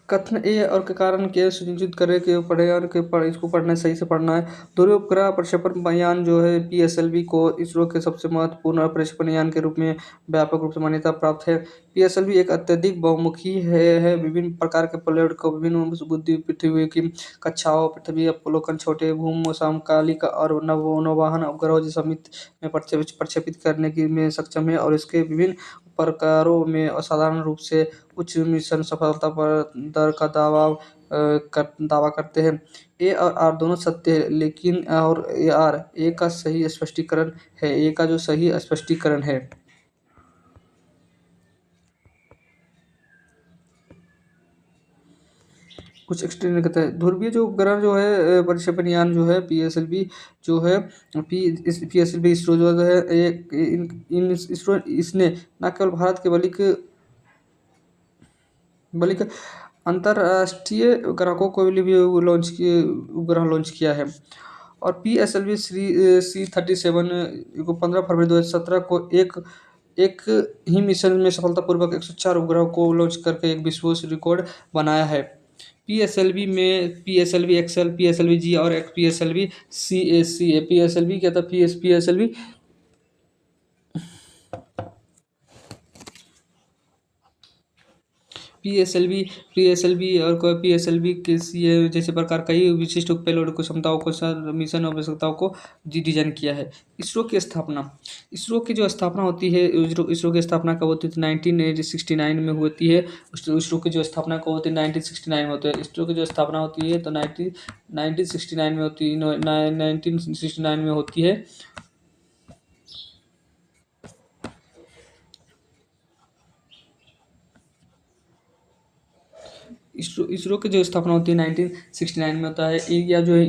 कथन ए और के कारण के सुनिश्चित करें कि पढ़े और इसको पढ़ना सही से पढ़ना है। ध्रुव उपग्रह प्रक्षेपण यान जो है पीएसएलवी को इसरो के सबसे महत्वपूर्ण प्रक्षेपण यान के रूप में व्यापक रूप से मान्यता प्राप्त है। पीएसएलवी एक अत्यधिक बहुमुखी है विभिन्न प्रकार के पेलोड को विभिन्न बुद्धि पृथ्वी की कक्षाओं, पृथ्वी अवलोकन, छोटे भूम समकालिक और नौवहन उपग्रहों समित में प्रक्षेपित करने की में सक्षम है, और इसके विभिन्न प्रकारों में असाधारण रूप से उच्च मिशन सफलता पर दर का दावा करते हैं। ए और आर दोनों सत्य है, लेकिन और ए का सही स्पष्टीकरण है, ए का जो सही स्पष्टीकरण है। कुछ एक्सटेंड करता है। ध्रुवीय जो उपग्रह जो है प्रक्षेपण यान जो है पीएसएलवी जो है पीएसएलवी इसरो जो है एक इन इसरो इसने न केवल भारत के बल्कि अंतर्राष्ट्रीय ग्राहकों को भी उपग्रह लॉन्च किया है। और पीएसएलवी C-37 को 15 फरवरी 2017 को एक ही मिशन में सफलतापूर्वक 104 उपग्रहों को लॉन्च करके एक विश्व रिकॉर्ड बनाया है। पीएसएलवी में पीएसएलवी एक्सएल, पीएसएलवी जी और एक पीएसएलवी सी पीएसएलवी क्या था, पीएसएलवी पीएसएलवी पीएसएलवी और पीएसएलवी के जैसे प्रकार कई विशिष्ट पेलोड को क्षमताओं को मिशन आवश्यकताओं को डिजाइन किया है। इसरो की स्थापना, इसरो की जो स्थापना होती है, इसरो की स्थापना कब होती है, 1969 में होती है। इसरो की जो स्थापना कब होती है, 1969 में होती है। इसरो की जो स्थापना होती है तो 1969 में होती है, 1969 में होती है। इसरो की जो स्थापना होती है 1969 में होता है। इंडिया जो है,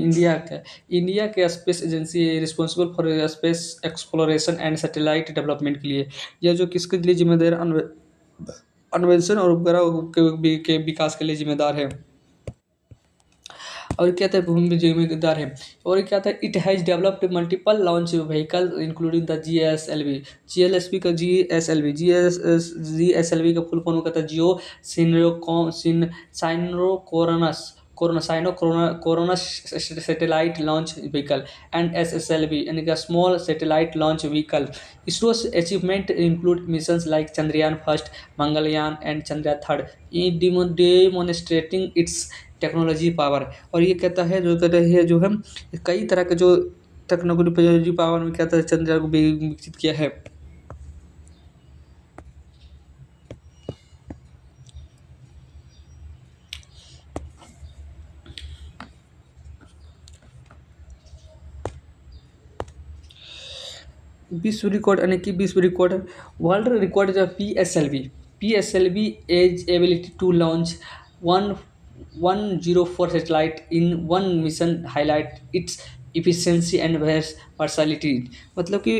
इंडिया के space agency responsible for space exploration and satellite development के लिए, यह जो किसके लिए जिम्मेदार, अन्वेषण और उपग्रह के विकास के लिए जिम्मेदार है। और क्या था भूमि जिम्मेदार है। और क्या था it has developed multiple launch vehicle including the G S L V का फुल फॉर्म कहता है geosynchronous satellite launch vehicle and SSLV यानी कि small satellite launch vehicle. ISRO's achievement include missions like Chandrayaan first, Mangalyaan and Chandrayaan third, demonstrating its technology power. और ये कहता है जो कहता है जो हम कई तरह के जो टेक्नोलॉजी पावर में क्या था चंद्रयान को विकसित किया है। 20 रिकॉर्ड यानी कि 20 रिकॉर्ड वर्ल्ड रिकॉर्ड जो P S L V as ability to launch one 104 satellite in one mission highlight its efficiency and versatility. मतलब कि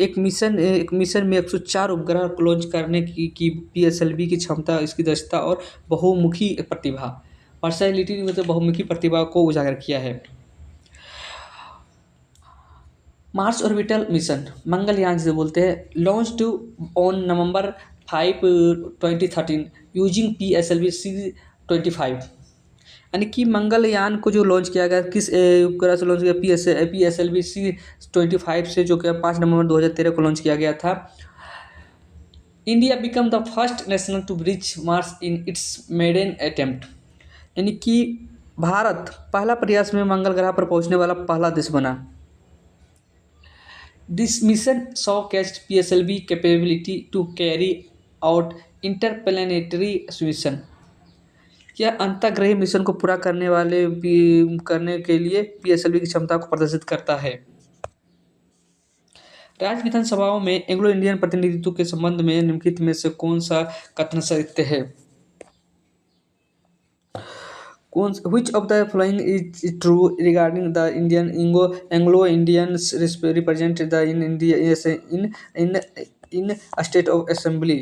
एक मिशन में 104 उपग्रह लॉन्च करने की पीएसएलवी की क्षमता, इसकी दक्षता और बहुमुखी प्रतिभा, वर्सैलिटी मतलब बहुमुखी प्रतिभा को उजागर किया है। मार्स ऑर्बिटल मिशन मंगलयान जिसे बोलते हैं launch on November 5 2013 using PSLV-C25। यानी कि मंगलयान को जो लॉन्च किया गया किस उपग्रह से लॉन्च किया PSLV-C25 से, जो कि 5 नवंबर 2013 को लॉन्च किया गया था। India become the first nation to reach Mars in its maiden attempt. यानी कि भारत पहला प्रयास में मंगल ग्रह पर पहुंचने वाला पहला देश बना। This mission showcased PSLV capability to carry out interplanetary mission। यह अंतःग्रही मिशन को पूरा करने के लिए PSLV की क्षमता को प्रदर्शित करता है। राज्य विधानसभाओं में एंग्लो इंडियन प्रतिनिधित्व के संबंध में निम्नलिखित में से कौन सा कथन सत्य है? Which of the following is true regarding the Indian Anglo-Indians represent the in India in a state of assembly?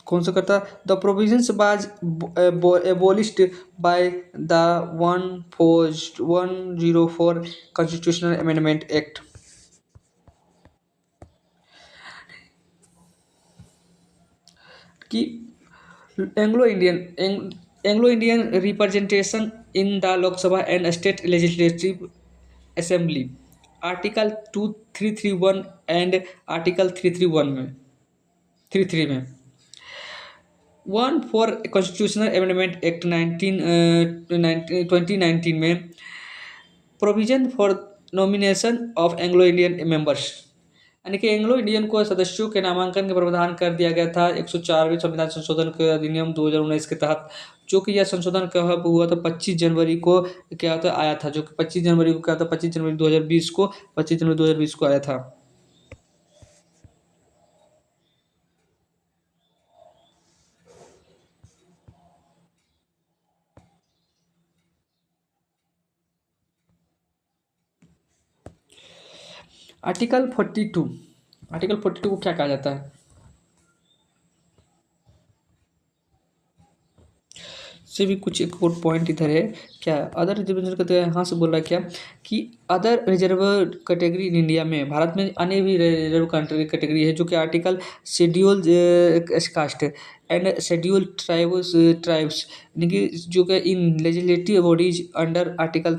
कौन सा करता? The provisions was abolished by the 104 Constitutional Amendment Act। कि Anglo Indian representation in the Lok Sabha and state legislative assembly article 2331 and article 333 में 1 constitutional amendment act 2019 में provision for nomination of Anglo Indian members. यानी कि Anglo Indian को सदस्यों के नामांकन का प्रावधान कर दिया गया था 104वें संविधान संशोधन के अधिनियम 2019 के तहत, जो कि यह संशोधन कब हुआ था? 25 जनवरी को क्या होता आया था, जो कि 25 जनवरी को क्या था? 25 जनवरी 2020 को 25 जनवरी 2020 को आया था। आर्टिकल 42 को क्या कहा जाता है? से भी कुछ एक और पॉइंट इधर है क्या? अदर रिजर्वेशन कहते हैं, यहाँ से बोल रहा है क्या कि other reserve category in India में, भारत में अन्य भी रिजर्व कैटेगरी है, जो कि article schedule caste and schedule tribes यानी कि जो कि in legislative bodies under article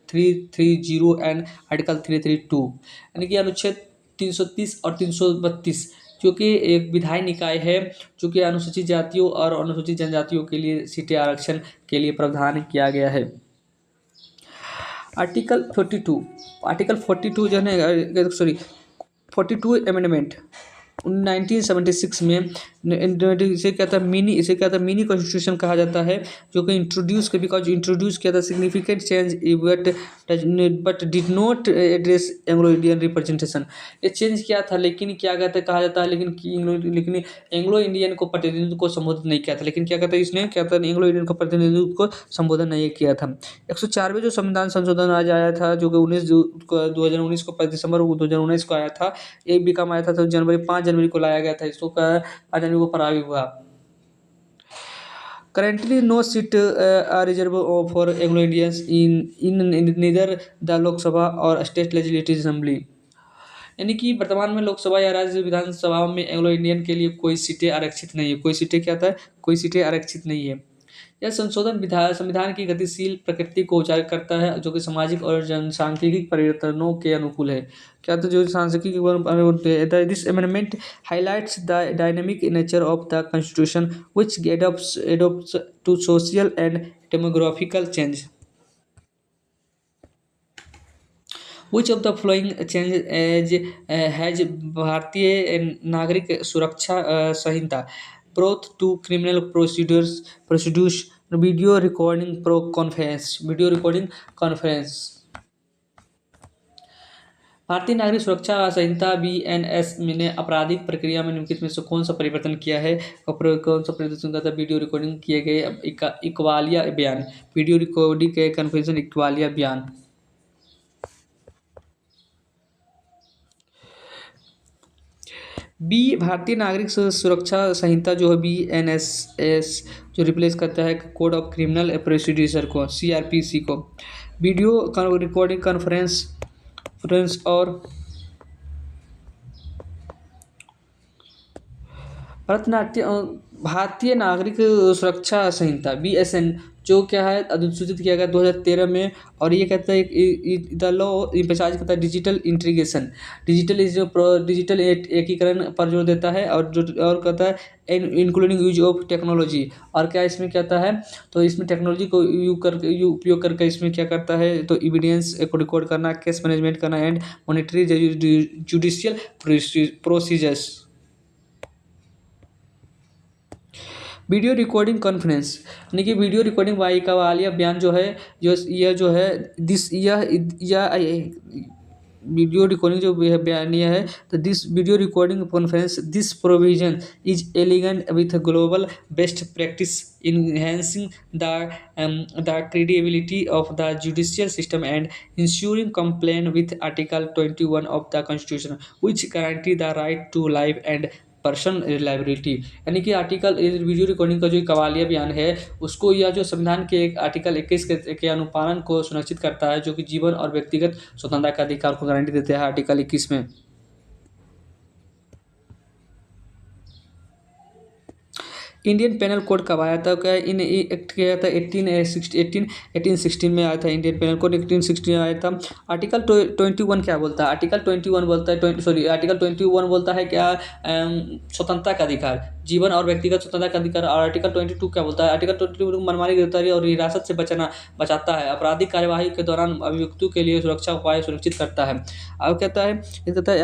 330 and article 332, यानी कि अनुच्छेद 330 और 332, जो कि एक विधायी निकाय है, जो कि अनुसूचित जातियों और अनुसूचित जनजातियों के लिए सीटें आरक्षण के लिए प्रावधान किया गया है। आर्टिकल 42 जो है सॉरी 42 अमेंडमेंट 1976 में इसे क्या था? मिनी कॉन्स्टिट्यूशन कहा जाता है, जो कि इंट्रोड्यूस किया था significant change but did not address Anglo Indian representation. ये चेंज किया था, लेकिन क्या कहता है कहा जाता है, लेकिन एंग्लो इंडियन को प्रतिनिधित्व को संबोधित नहीं किया था। लेकिन क्या कहता है इसने एंग्लो इंडियन को प्रतिनिधित्व को संबोधन नहीं किया था। 104वें जो संविधान संशोधन आज आया था, जो कि 2019 को 5 दिसंबर 2019 को आया था। एक भी काम आया था तो जनवरी को लाया गया था, इसको 5 जनवरी को परावी हुआ। Currently, no seat are reserved for Anglo Indians in neither the Lok Sabha or state legislative assembly. यानी कि वर्तमान में लोकसभा या राज्य विधानसभा में एंग्लो इंडियन के लिए कोई सीटें आरक्षित नहीं है। कोई सीटें क्या था? कोई सीटें आरक्षित नहीं है। यह संशोधन संविधान की गतिशील प्रकृति को उजागर करता है, जो कि सामाजिक और जनसांख्यिकी परिवर्तनों के अनुकूल है। क्या तो जो सांख्यिकी this amendment highlights the dynamic nature of the constitution which adopts to social and demographical change. Which of the following change has Bharatiya Nagarik Suraksha Sanhita brought to criminal procedures video recording conference. Bharatiya Nagarik Suraksha Samhita BNS ने आपराधिक प्रक्रिया में निम्नलिखित में से कौन सा परिवर्तन किया है? कौन सा परिवर्तन करता है? वीडियो रिकॉर्डिंग किए गए इकबालिया बयान, वीडियो रिकॉर्डिंग के कन्फ्रेंस इकबालिया बयान। भारतीय नागरिक सुरक्षा संहिता जो है BNSS जो रिप्लेस करता है कोड ऑफ क्रिमिनल प्रोसीड्यूर को, CRPC को। वीडियो रिकॉर्डिंग कॉन्फ्रेंस और भारतीय नागरिक सुरक्षा संहिता BSN जो क्या है अधिसूचित किया गया 2013 में, और ये कहता है द लॉ एम्फसाइज करता है डिजिटल इंटीग्रेशन, डिजिटल एकीकरण पर जोर देता है, और कहता है इंक्लूडिंग यूज ऑफ टेक्नोलॉजी। और क्या इसमें कहता है? तो इसमें टेक्नोलॉजी को उपयोग करके इसमें क्या करता है? तो एविडेंस को रिकॉर्ड करना, केस मैनेजमेंट करना and monetary judicial procedures. Video recording conference यानी कि वीडियो रिकॉर्डिंग वाली बयान जो है वीडियो रिकॉर्डिंग जो बयान है, तो this video recording conference this provision is elegant with global best practice enhancing the credibility of the judicial system and ensuring compliance with Article 21 of the Constitution, which guarantee the right to life and person reliability. यानी कि article video recording का जो कवालिया बयान है उसको, या जो संविधान के आर्टिकल 21 के अनुपालन को सुनिश्चित करता है, जो कि जीवन और व्यक्तिगत स्वतंत्रता का अधिकार को गारंटी देते हैं आर्टिकल 21 में। इंडियन पेनल कोड कब आया था? क्या इन एक्ट किया था 1816 में आया था। इंडियन पेनल कोड 1816 आया था। आर्टिकल 21 क्या बोलता है? आर्टिकल 21 बोलता है आर्टिकल 21 बोलता है क्या? स्वतंत्रता का अधिकार, जीवन और व्यक्तिगत स्वतंत्रता का अधिकार। और आर्टिकल 22 क्या बोलता है? आर्टिकल 22 मनमानी, गिरफ्तारी और हिरासत से बचाता है, आपराधिक कार्यवाही के दौरान अभियुक्तों के लिए सुरक्षा उपाय सुनिश्चित करता है। अब कहता है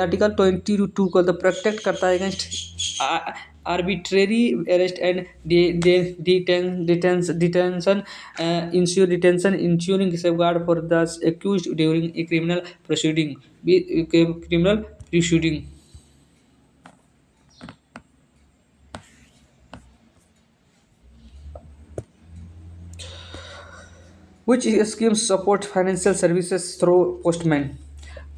आर्टिकल 22 को प्रोटेक्ट करता है against arbitrary arrest and detention, ensuring safeguard for the accused during a criminal proceeding. Which schemes support financial services through postman?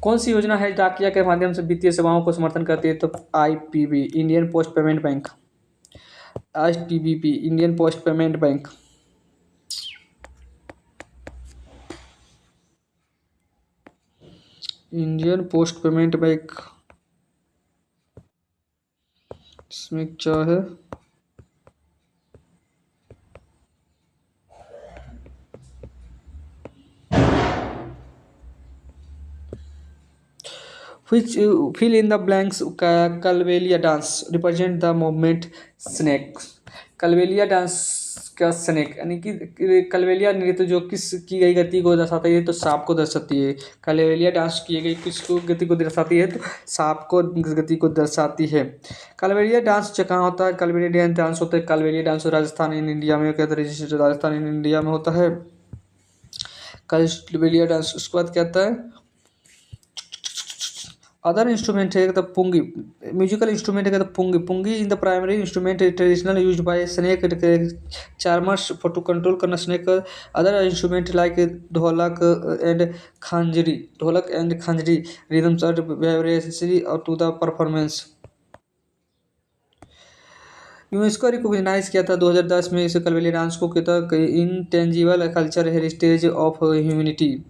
कौन सी योजना है डाकिया के माध्यम से वित्तीय सेवाओं को समर्थन करती है? तो IPB, Indian post payment bank. IPBP, Indian post payment bank. Indian post payment bank, इसमें क्या है? Which fill in the blanks. Kalbelia dance represent the movement snake. Kalbelia dance का स्नेक यानी कि कलबेलिया नृत्य जो किस की गई गति को दर्शाती है? तो सांप को दर्शाती है। कलबेलिया डांस की गई किसको गति को दर्शाती है? तो सांप को गति को दर्शाती है। कलबेलिया डांस कहाँ होता है? कलबेलिया डांस होता है Kalbelia dance Rajasthan in India में, कहते हैं राजस्थान इन इंडिया में होता है कलबेलिया डांस। उसके बाद कहता है अदर इंस्ट्रूमेंट है तो पुंगी, म्यूजिकल इंस्ट्रूमेंट है तो pungi. Pungi in the primary instrument traditional used by snake charmers for to control करना snake. Other instrument like dholak and khanjari rhythms are variationary to the performance. UNESCO recognize किया था 2010 में इसे कल्वेली डांस को किया था intangible culture heritage of humanity.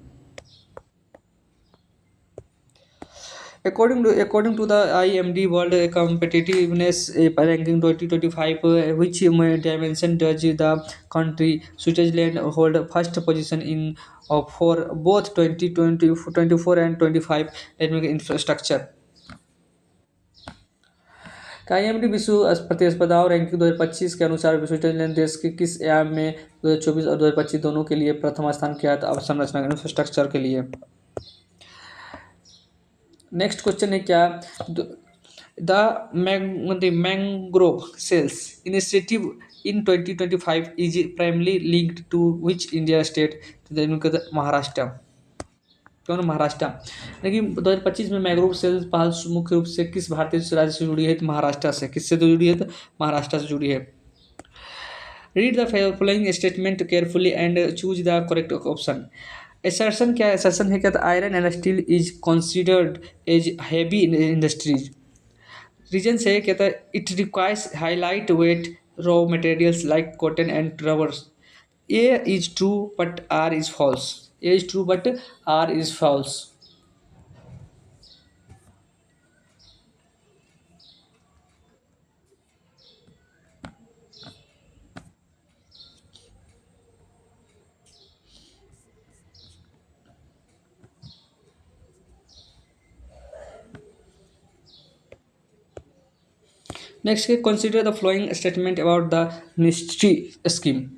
According to the IMD World Competitiveness Ranking 2025, which dimension does the country Switzerland hold first position in for both 2024 and 25 economic infrastructure? IMD विश्व प्रतिस्पर्धाओं ranking 2025 के अनुसार स्विट्जरलैंड देश के किस आयाम में 2024 और 2025 दोनों के लिए प्रथम स्थान किया था अवसंरचना इंफ्रास्ट्रक्चर के लिए। नेक्स्ट क्वेश्चन है क्या, the mangrove cells initiative in 2025 is primarily linked to which India state, Maharashtra. क्यों महाराष्ट्र? लेकिन 2025 में मैंग्रोव सेल्स पहल मुख्य रूप से किस भारतीय राज्य से जुड़ी है? तो महाराष्ट्र से। किससे जुड़ी है? तो महाराष्ट्र से जुड़ी है। Read the following statement carefully and choose the correct option. Assertion क्या एसर्शन है? क्या तो iron and steel is considered as heavy industries. Reason से कहता है it requires highlight weight raw materials like cotton and rubbers. A is true but R is false. A is true but R is false. Next consider the flowing statement about the ministry scheme.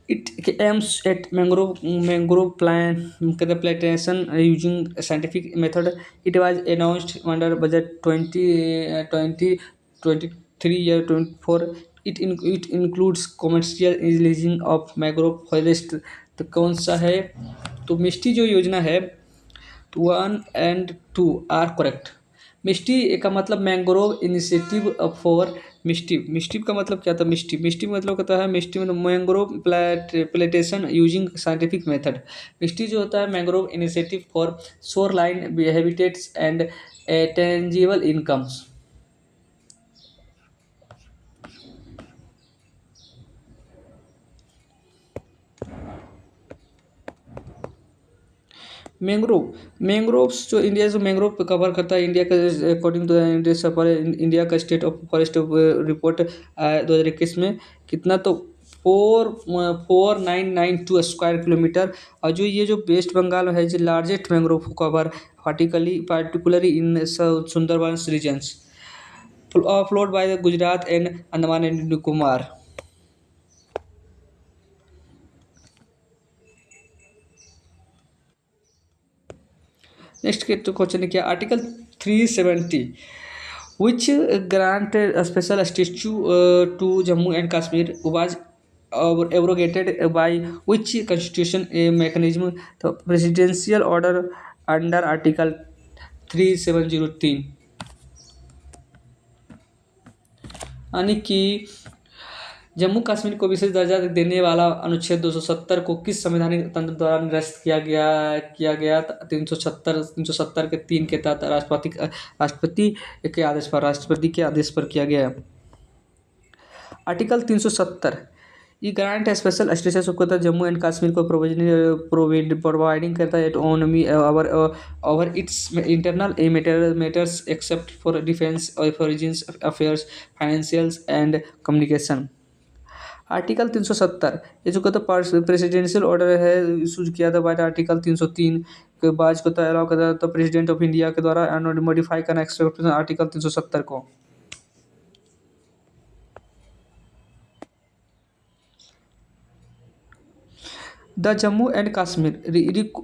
It aims at mangrove plantation using scientific method. It was announced under budget 2023 year 24. It includes commercial leasing of mangrove forest। तो कौन सा है? तो मिष्टी जो योजना है 1 and 2 are correct. मिष्टी का मतलब मैंग्रोव इनिशिएटिव फॉर मिस्टी। मिस्टी का मतलब क्या था? मिस्टी मिस्टी मतलब कहता है मिस्टी मतलब mangrove plantation using scientific method. MISHTI जो होता है mangrove initiative for shoreline habitats and tangible incomes. Mangroves जो इंडिया जो मैंग्रोव पे कवर करता है इंडिया का अकॉर्डिंग टू इंडिया का स्टेट ऑफ फॉरेस्ट रिपोर्ट 2021 में कितना तो 4992 स्क्वायर किलोमीटर। और जो ये जो वेस्ट बंगाल है जो largest mangrove cover particularly in Sundarbans regions flowed by the Gujarat and Andaman and Nicobar. Next के तो क्वेश्चन है क्या, article 370 which grant special status to Jammu and Kashmir was abrogated by which constitution mechanism. तो प्रेसिडेंशियल ऑर्डर अंडर आर्टिकल 3703। यानी कि जम्मू कश्मीर को विशेष दर्जा देने वाला अनुच्छेद 270 को किस संवैधानिक तंत्र द्वारा निरस्त किया गया 370 के 3 के तहत राष्ट्रपति के आदेश पर किया गया। आर्टिकल 370 ये ग्रांट स्पेशल स्टेटस को जम्मू एंड कश्मीर को प्रोवाइडिंग करता है autonomy over it's internal matters except for defence origins affairs financials and communication. Article 370 ये जो कहता है प्रेसिडेंशियल ऑर्डर है इशू किया था बाय आर्टिकल 303 के बाद को अलाउ करता था प्रेसिडेंट ऑफ इंडिया के द्वारा मॉडिफाई करना एक्सेप्ट आर्टिकल 370 को। The Jammu and Kashmir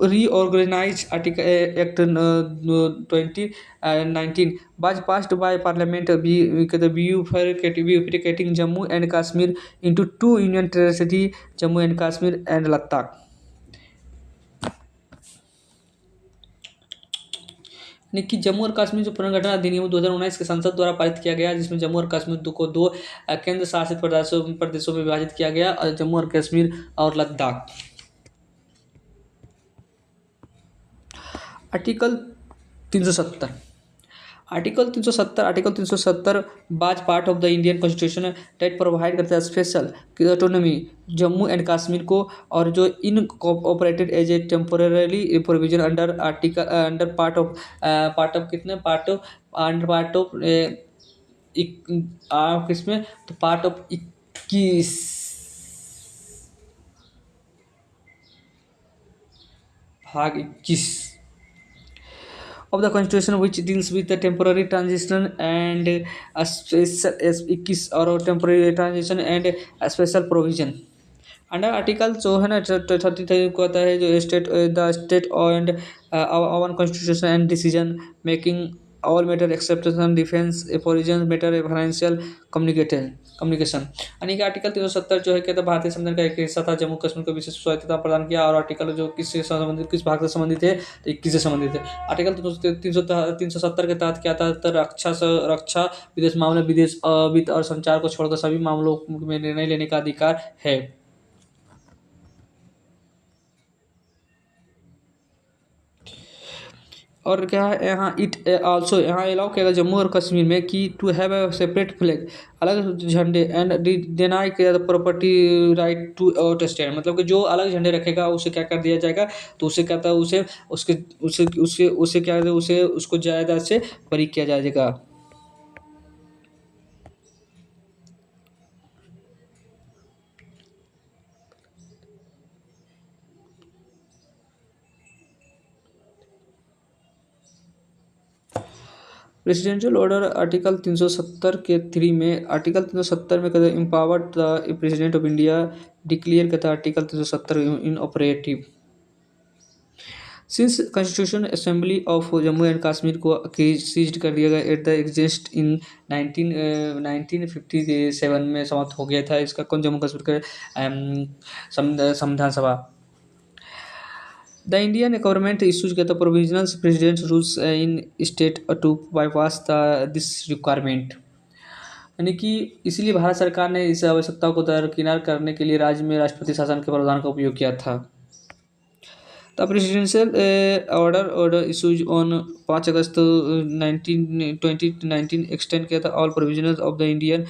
reorganise article act 2019 was passed by parliament bifurcating Jammu and Kashmir into 2 union territory Jammu and Kashmir and Ladakh. यानी कि जम्मू और कश्मीर जो पुनर्गठन अधिनियम 2019 के संसद द्वारा पारित किया गया जिसमें जम्मू और कश्मीर को 2 केंद्र शासित प्रदेशों में विभाजित किया गया और जम्मू और कश्मीर और Ladakh. Article 370 article 370 was part of the Indian constitution that provide करता है special autonomy Jammu and Kashmir को, और जो in operated as a temporary provision under article under part of कितने part of under part of किसमें, तो पार्ट ऑफ 21 भाग 21 of the constitution which deals with the temporary transition and a special as 21 और temporary transition and a special provision under article जो है ना 33 को आता है जो state and our constitution and decision making all matter exception defence provision matter financial communication यानी कि आर्टिकल 370 जो है कहता है भारतीय संविधान का एक हिस्सा था, जम्मू कश्मीर को विशेष स्वायत्तता प्रदान किया, और आर्टिकल जो किससे संबंधित किस भाग से संबंधित है तो 21 से संबंधित है। आर्टिकल 370 के तहत क्या था, तो रक्षा विदेश मामले विदेश वित्त और संचार को छोड़कर सभी मामलों में निर्णय लेने का अधिकार है। और क्या है यहाँ इट आल्सो यहाँ अलाउ किया गया जम्मू और कश्मीर में कि to have a separate flag अलग झंडे एंड डिनाई किया property right to out stand, मतलब कि जो अलग झंडे रखेगा उसे क्या कर दिया जाएगा, तो उसे क्या था उसे उसके उसे उसे उसे क्या उसे उसको जायदाद से बरी किया जाएगा। प्रेसिडेंशियल ऑर्डर आर्टिकल 370 के 3 में आर्टिकल 370 में कहते हैं empowered the president of India declare कहता है article 370 in operative since constitution assembly of Jammu and Kashmir को सीज्ड कर दिया गया एट द एग्जिस्ट इन 1957 में समाप्त हो गया था इसका कौन जम्मू कश्मीर का संविधान सभा। The Indian government issues the provisional president's rules in state to bypass this requirement, यानी कि इसीलिए भारत सरकार ने इस आवश्यकता को दरकिनार करने के लिए राज्य में राष्ट्रपति शासन के प्रावधान का उपयोग किया था। The presidential order issues on 5 August 2019 extend किया था all provisional of the Indian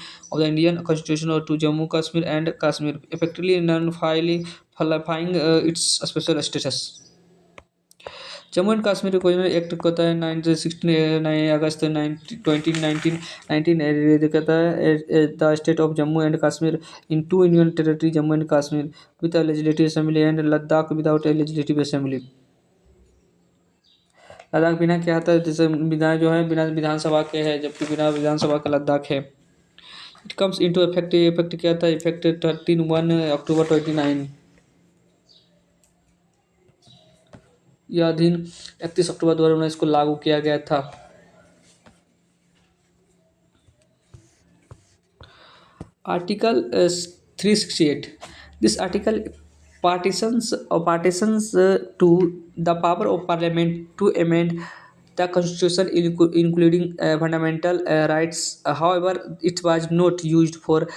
constitution और to Jammu Kashmir and Kashmir effectively notifying its special status. Jammu and Kashmir recognition act कहता है 9 अगस्त 2019 कहता है the state of Jammu and Kashmir in 2 union territory Jammu and Kashmir with legislative assembly and Ladakh without legislative assembly. Ladakh बिना क्या था, जैसे बिना जो है बिना विधानसभा के है, जबकि बिना विधानसभा का लद्दाख है। इट कम्स इनटू इफेक्ट क्या था, इफेक्ट 1 अक्टूबर 29। यह अधीन 31 अक्टूबर 2019 को लागू किया गया था। Article 368 this article partitions to the power of parliament to amend the constitution including fundamental rights. However, it was not used for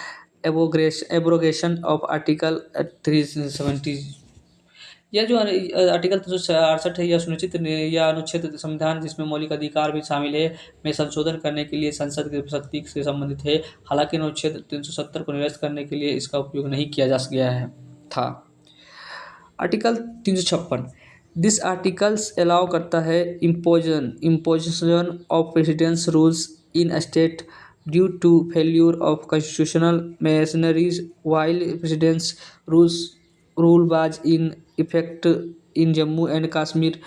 abrogation of article 370। यह जो आर्टिकल 368 है यह सुनिश्चित यह अनुच्छेद संविधान जिसमें मौलिक अधिकार भी शामिल है में संशोधन करने के लिए संसद की शक्ति से संबंधित है। हालांकि अनुच्छेद 370 को निरस्त करने के लिए इसका उपयोग नहीं किया जा गया है था। आर्टिकल 356 दिस आर्टिकल्स अलाउ करता है imposition of president's rules in state due to failure of constitutional machineries while president's rule was in effect in Jammu and Kashmir.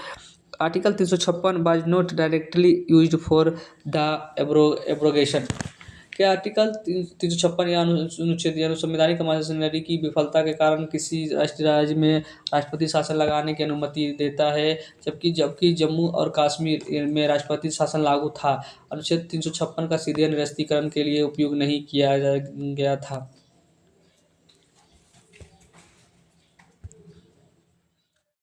Article 356 was not directly used for the abrogation. क्या article 356 या अनुच्छेद या संवैधानिक machinery की विफलता के कारण किसी राष्ट्रीय राज्य में राष्ट्रपति शासन लगाने की अनुमति देता है, जबकि जम्मू और कश्मीर में राष्ट्रपति शासन लागू था। अनुच्छेद 356 का सीधे निरस्तीकरण के लिए उपयोग नहीं किया गया था।